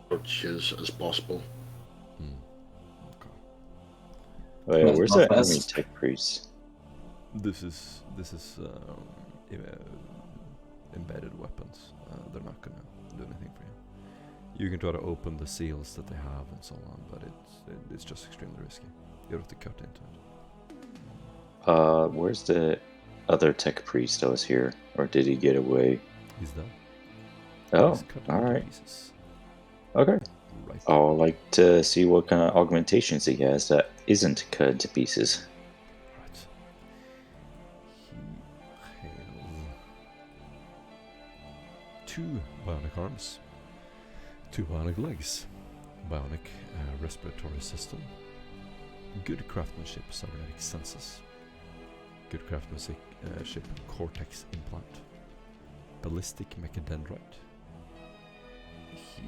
torches as possible. Okay. Oh yeah, That's where's not that enemy fast. tech priest? This is embedded weapons. They're not gonna do anything for you. You can try to open the seals that they have and so on, but it's just extremely risky. You have to cut into it. Where's the other tech priest that was here? Or did he get away? He's dead. Oh, He's cut into alright. pieces. Okay. Right. I'd like to see what kind of augmentations he has that isn't cut into pieces. Right. He has 2 bionic arms, 2 bionic legs, bionic respiratory system, good craftsmanship cybernetic senses, good craftsmanship cortex implant, ballistic mechadendrite. He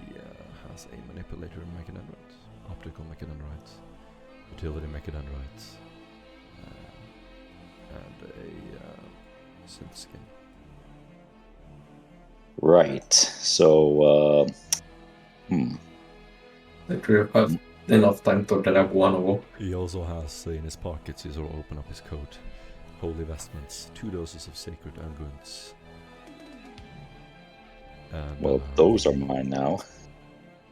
has a manipulator mechadendrite, optical mechadendrite, utility mechadendrite, and a synth skin. Right. So, That we have enough time to grab one of them. He also has in his pockets, you sort of open up his coat, holy vestments, 2 doses of sacred unguents. And, well, those are mine now.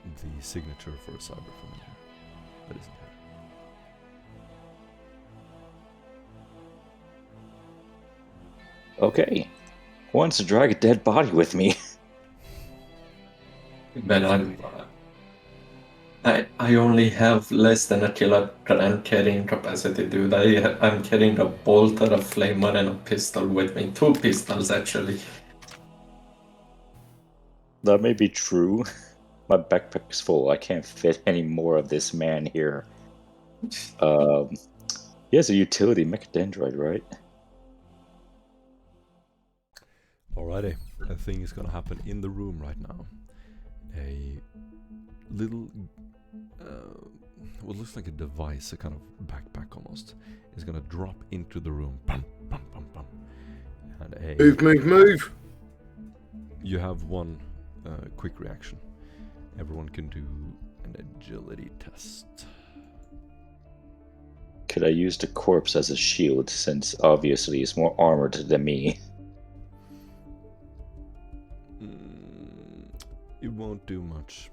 The signature for a cyber familiar. That isn't here. Okay. Who wants to drag a dead body with me? But I only have less than a kilogram carrying capacity, dude. I'm carrying a bolter, a flamer, and a pistol with me. 2 pistols, actually. That may be true. My backpack's full. I can't fit any more of this man here. He has a utility mechadendrite, right? Alrighty, a thing is gonna happen in the room right now. A little, what looks like a device, a kind of backpack almost, is gonna drop into the room. Bum, bum, bum, bum. And Move! you have one quick reaction. Everyone can do an agility test. Could I use the corpse as a shield, since obviously it's more armored than me? It won't do much.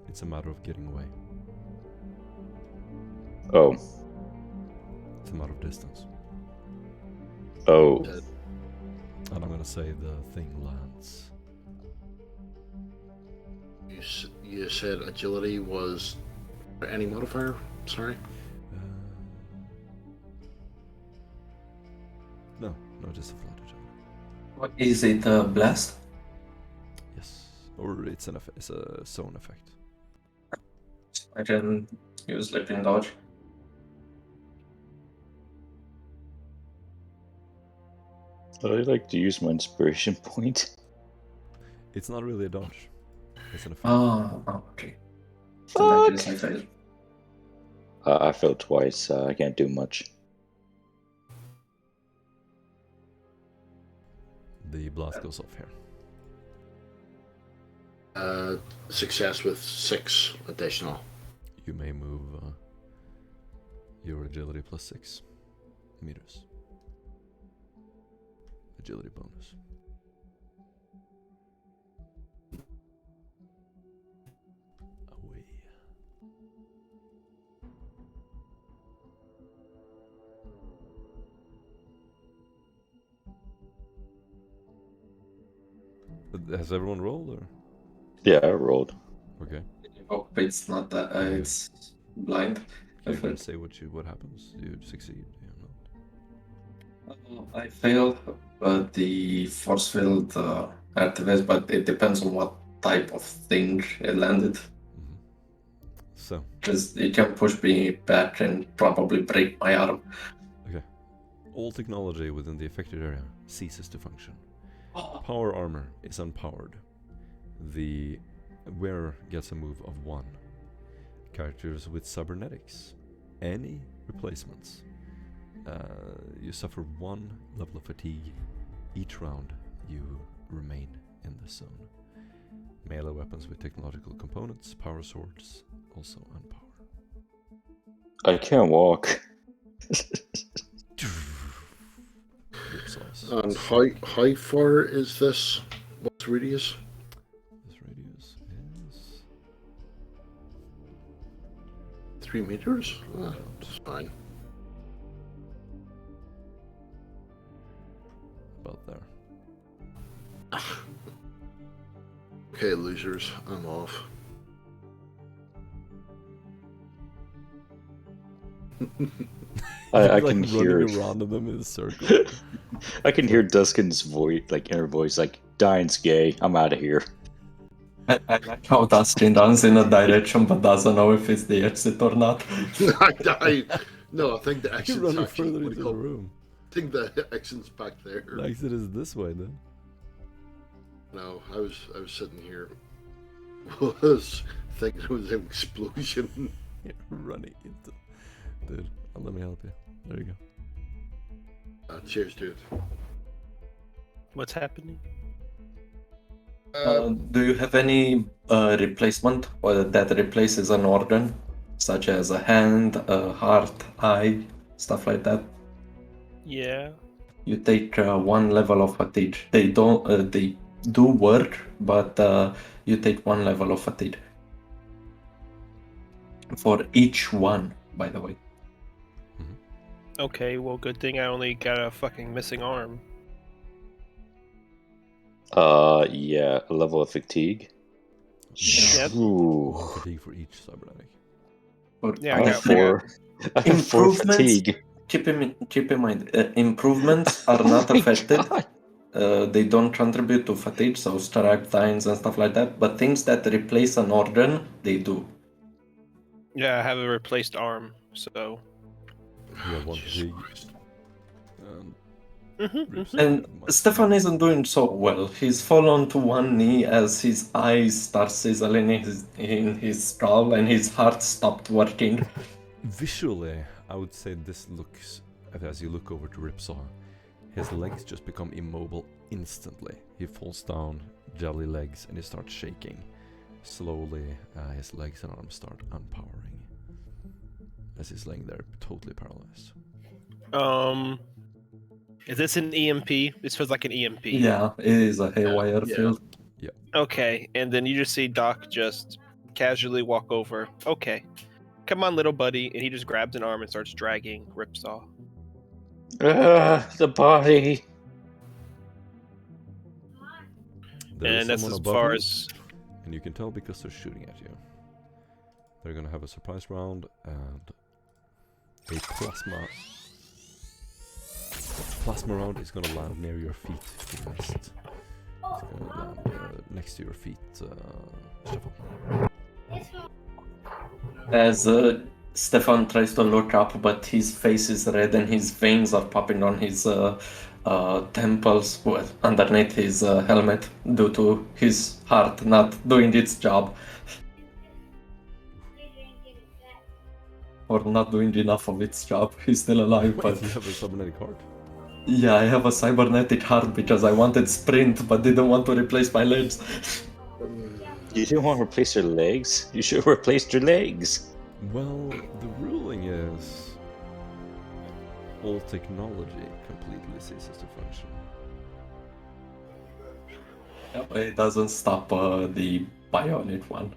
It's a matter of getting away. Oh. It's a matter of distance. Oh. And I'm gonna say the thing lands. You said agility was any modifier? Sorry. No, just a flat agility. What is it, blast? Yes, or it's a zone effect. I can use Leaping Dodge. I'd like to use my inspiration point. It's not really a dodge. It's an effect. Okay. So that is I failed. I failed twice. I can't do much. The blast goes off here. Success with 6 additional. You may move your agility plus 6 meters. Agility bonus. Away. Has everyone rolled or? Yeah, I rolled. Okay. Oh, it's not that. It's blind. You can say what happens. You succeed. I failed, but the force field activates, but it depends on what type of thing it landed. Mm-hmm. So. Because it can push me back and probably break my arm. Okay. All technology within the affected area ceases to function. Power armor is unpowered. The wearer gets a move of 1. Characters with cybernetics, any replacements, you suffer 1 level of fatigue each round you remain in the zone. Melee weapons with technological components, power swords, also unpowered. I can't walk. Ripsaws. And how far is this? What's radius? This radius is 3 meters? That's fine. about there. Okay, losers, I'm off. I Like can hear. running around them in a circle. I can hear Duskin's voice, like inner voice, like "Dying's gay. I'm out of here." I like how Dustin runs in a direction but doesn't know if it's the exit or not. No, I think the You're exit's running actually. further What into do you the call it? room. I think the exit's back there. The exit is this way then. No, I was sitting here. Was thinking it was an explosion. You're running into. Dude, let me help you. There you go. Cheers, dude. What's happening? Do you have any replacement that replaces an organ, such as a hand, a heart, eye, stuff like that? Yeah. You take 1 level of fatigue. They don't. They do work, but you take 1 level of fatigue for each one. By the way. Okay, well, good thing I only got a fucking missing arm. Yeah, a level of fatigue. Yep. Ooh. One fatigue for each cybernetic. For Yeah, I I have got four. I have 4 Improvements? fatigue. Keep in mind, improvements are not Oh my affected. God. They don't contribute to fatigue, so stalactines and stuff like that. But things that replace an organ, they do. Yeah, I have a replaced arm, so. You have 1 Jesus fatigue. Christ. Ribs And might- Stefan isn't doing so well. He's fallen to 1 knee as his eyes start sizzling in his skull and his heart stopped working. Visually, I would say this looks, as you look over to Ripsaw, his legs just become immobile instantly. He falls down, jelly legs, and he starts shaking. Slowly, his legs and arms start unpowering as he's laying there, totally paralyzed. Is this an EMP? This feels like an EMP. Yeah, it is a haywire Yeah. field. Okay, and then you just see Doc just casually walk over. Okay, come on, little buddy, and he just grabs an arm and starts dragging Ripsaw. The body. There is And that's someone as above far you, as. and you can tell because they're shooting at you. They're gonna have a surprise round and a plasma round is gonna land near your feet. It's gonna land next to your feet, Stefan. As Stefan tries to look up, but his face is red and his veins are popping on his temples, well, underneath his helmet, due to his heart not doing its job. Or not doing enough of its job. He's still alive, Wait, but you have a cybernetic heart? yeah, I have a cybernetic heart because I wanted sprint, but didn't want to replace my legs. You didn't want to replace your legs? You should have replaced your legs. Well, the ruling is all technology completely ceases to function. It doesn't stop the bionic one.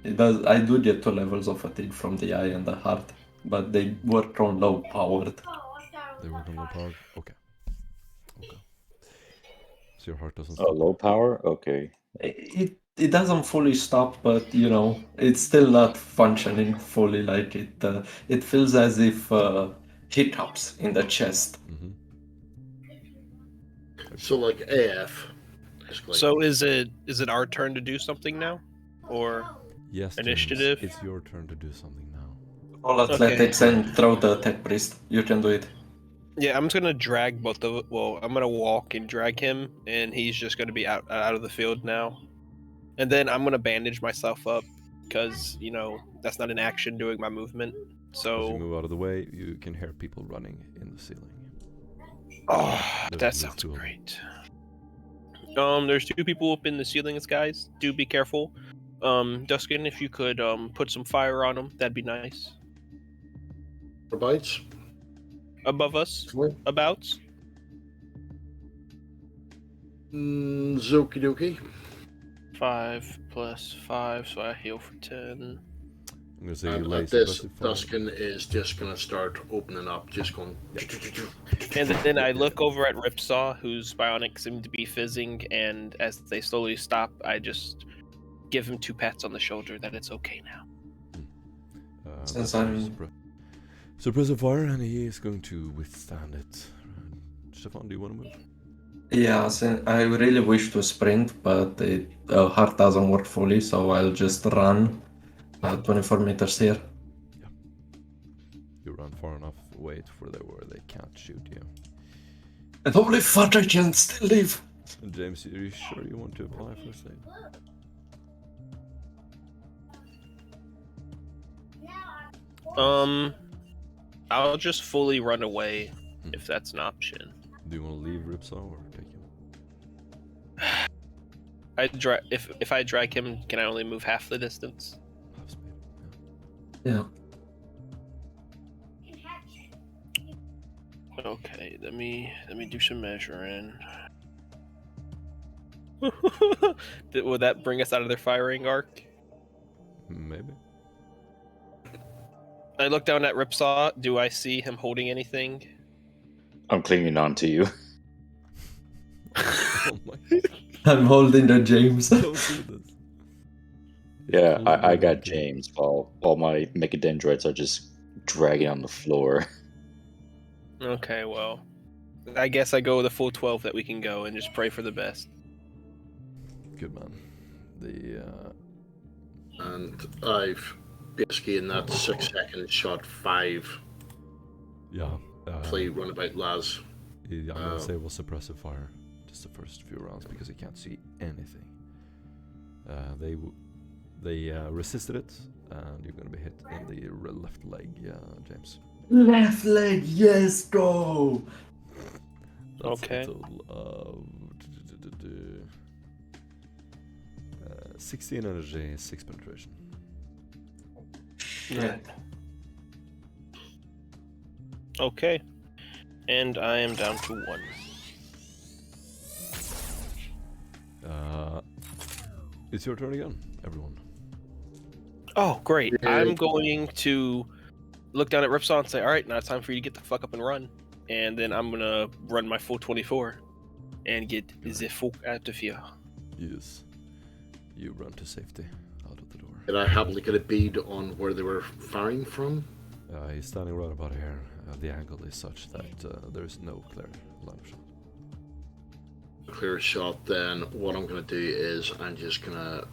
It does. I do get 2 levels of fatigue from the eye and the heart, but they work on low powered. They work on low power? Okay. Okay. So your heart doesn't Oh, stop. low power? Okay. It doesn't fully stop, but you know, it's still not functioning fully like it. It feels as if hiccups in the chest. Mm-hmm. So like AF. Basically. So is it our turn to do something now, or? Yes, James, Initiative. it's your turn to do something now. All athletics and throw the tech priest. You can do it. Yeah, I'm just gonna drag both of. Well, I'm gonna walk and drag him, and he's just gonna be out of the field now. And then I'm gonna bandage myself up, because that's not an action doing my movement. As you So. move out of the way, you can hear people running in the ceiling. Oh, There's that sounds two of them. great. There's 2 people up in the ceilings, guys. Do be careful. Duskin, if you could put some fire on them, that'd be nice. Bites? Above us, What? abouts. Zoki dokie. 5 plus 5, so I heal for 10. I'm gonna say you And lay at this, suppressive fire. Duskin is just gonna start opening up, just going. And then I look over at Ripsaw, whose bionics seem to be fizzing, and as they slowly stop, I just give him 2 pats on the shoulder that it's okay now. Since That's suppressive fire, and he is going to withstand it. Stefan, do you want to move? Yeah, I really wish to sprint, but heart doesn't work fully, so I'll just run 24 meters here. You run far enough away for where they can't shoot you. And holy fuck, I can still live! And James, are you sure you want to apply first aid? I'll just fully run away if that's an option. Do you want to leave Ripsaw or take him? If I drag him, can I only move half the distance? Half speed. Yeah. Okay, let me do some measuring. Will that bring us out of their firing arc? Maybe. I look down at Ripsaw. Do I see him holding anything? I'm clinging on to you. Oh my god. I'm holding the James. Don't do this. Yeah, It's I got cold. James while all my mechadendrites are just dragging on the floor. Okay, well, I guess I go with a full 12 that we can go and just pray for the best. Good man. And I've basically in that 6 seconds shot 5 Yeah. play runabout Laz. I'm gonna say we'll suppressive fire just the first few rounds because he can't see anything. They resisted it, and you're gonna be hit in the left leg, James. Left leg, yes, go! That's Okay. a total of 16 energy, 6 penetration. Shit. Okay, and I am down to 1. It's your turn again, everyone. Oh, great. Yeah. I'm going to look down at Ripsaw and say, all right, now it's time for you to get the fuck up and run. And then I'm going to run my full 24 and get the fuck out of here. Yes. You run to safety out of the door. Did I happen to get a bead on where they were firing from? He's standing right about here. The angle is such that there's no clear line of shot. Clear shot, then what I'm going to do is I'm just going to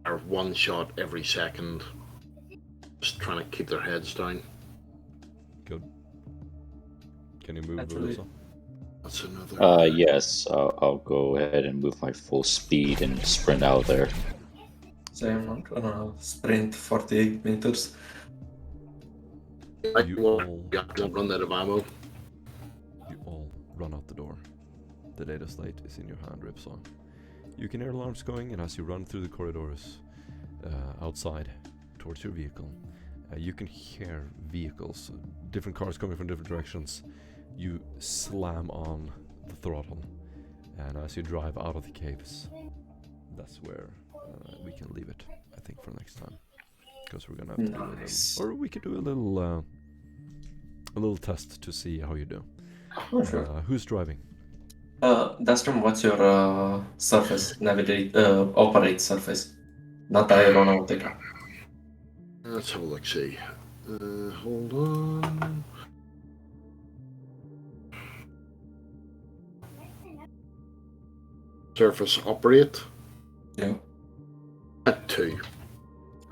fire 1 shot every second. Just trying to keep their heads down. Good. Can you move Actually- Rosa? That's another. Yes, I'll go ahead and move my full speed and sprint out there. So I'm gonna sprint 48 meters. I You will all, run out of ammo. you all run out the door. The data slate is in your hand, Ripsaw. You can hear alarms going, and as you run through the corridors outside towards your vehicle, you can hear vehicles, different cars coming from different directions. You slam on the throttle, and as you drive out of the caves, that's where we can leave it, I think, for next time. Because we're gonna have to do a Nice. little, or we could do a little test to see how you do. Oh, sure. Who's driving? Dustin, what's your surface? Navigate, operate surface. Not aeronautica. Let's have a look, see. Hold on. Surface operate Yeah. at 2.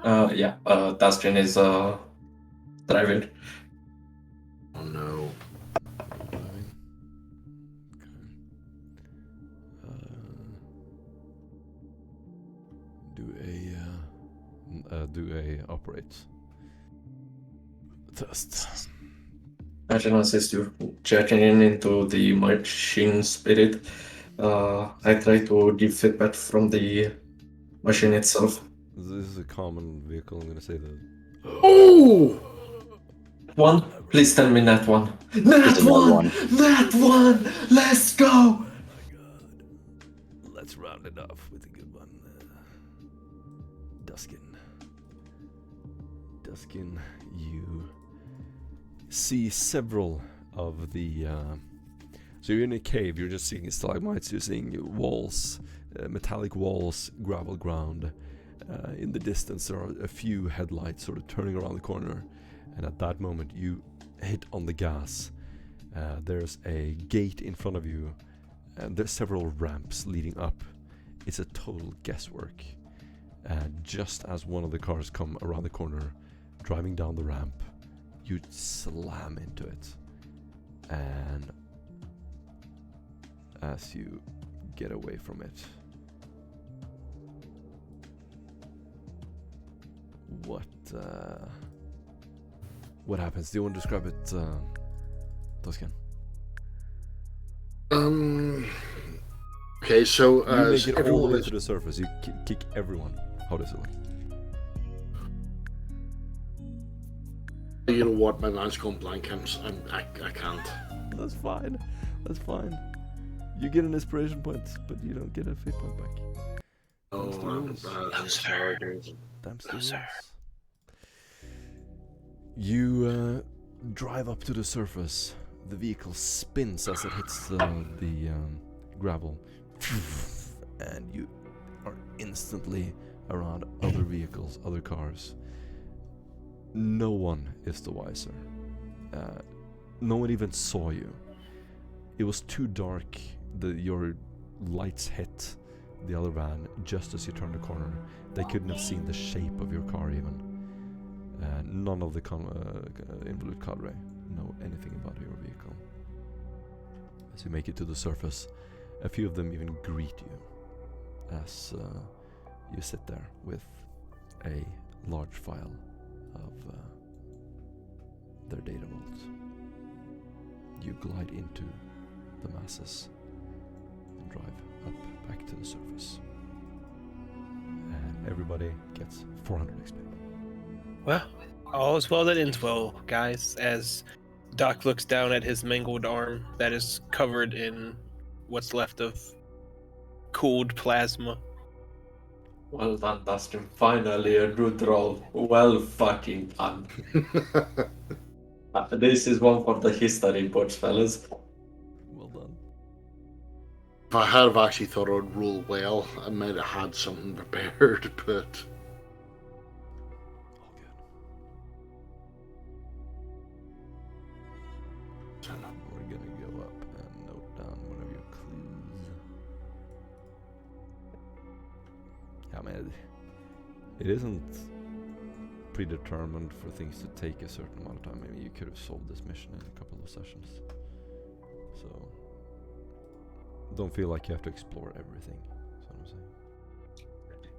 Yeah, Dustin is driving. Oh no. Driving. Okay. Do a operate test. Imagine as you're checking into the machine spirit. I try to give feedback from the machine itself. This is a common vehicle. I'm gonna say that. Oh! One, please tell me that one. That It's another one! one. That one! Let's go! started off with a good one. Duskin. Duskin, you see several of the... so you're in a cave, you're just seeing stalagmites, you're seeing walls, metallic walls, gravel ground. In the distance there are a few headlights sort of turning around the corner, and at that moment you hit on the gas. There's a gate in front of you, and there's several ramps leading up. It's a total guesswork. Just as one of the cars come around the corner, driving down the ramp, you slam into it. And as you get away from it, what happens? Do you want to describe it, Duskin? Okay, so You make it all the everyone way is to the surface. You kick everyone. How does it look? You know what? My mind's gone blank. I can't. That's fine. That's fine. You get an inspiration point, but you don't get a fate point back. Oh, That's the rules. Damn the rules. You drive up to the surface. The vehicle spins as it hits the gravel, and you are instantly around other vehicles, other cars. No one is the wiser. No one even saw you. It was too dark. Your lights hit the other van just as you turned the corner. They couldn't have seen the shape of your car even. None of the Involute cadre know anything about your vehicle. As you make it to the surface, a few of them even greet you as you sit there with a large file of their data vault. You glide into the masses and drive up back to the surface. And everybody gets 400 XP. Well, all is well that ends well, guys, as Doc looks down at his mangled arm that is covered in what's left of cooled plasma. Well done, Dustin. Finally a good roll. Well fucking done. This is one for the history books, fellas. Well done. If I had have actually thought I would roll well, I might have had something prepared, but All good. We're gonna go up and note down one of your clues. Yeah, man, it isn't predetermined for things to take a certain amount of time. Maybe you could have solved this mission in a couple of sessions. So don't feel like you have to explore everything. That's what I'm saying.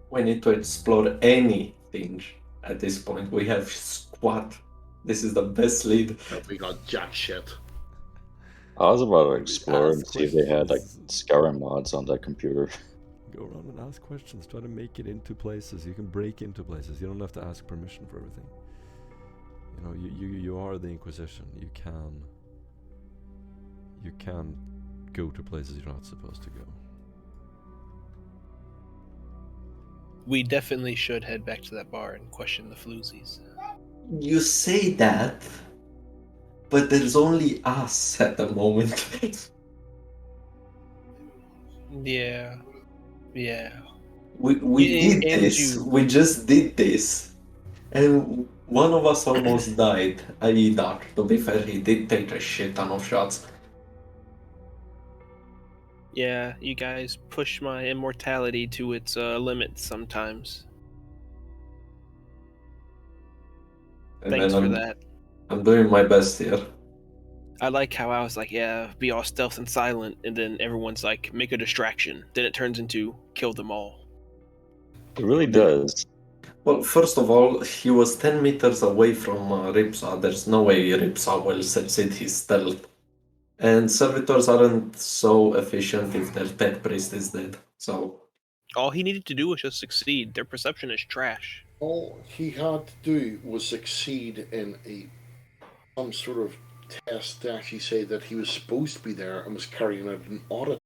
We need to explore anything at this point. We have squad. This is the best lead. we got jack shit. I was about to explore and Ask see if they had like questions. scouring mods on that computer. Go around and ask questions. Try to make it into places. You can break into places. You don't have to ask permission for everything. You know, you are the Inquisition. You can go to places you're not supposed to go. We definitely should head back to that bar and question the floozies. You say that, but there's only us at the moment. Yeah. we And did this. you. We just did this. And one of us almost died, i.e. Doc. To be fair, he did take a shit ton of shots. Yeah, you guys push my immortality to its limits sometimes. And Thanks then for I'm, that. I'm doing my best here. I like how I was like, yeah, be all stealth and silent, and then everyone's like, make a distraction. Then it turns into kill them all. It really does. Well, first of all, he was 10 meters away from Ripsaw. There's no way Ripsaw will succeed his stealth. And servitors aren't so efficient if their tech priest is dead. So All he needed to do was just succeed. Their perception is trash. All he had to do was succeed in some sort of test to actually say that he was supposed to be there and was carrying out an audit.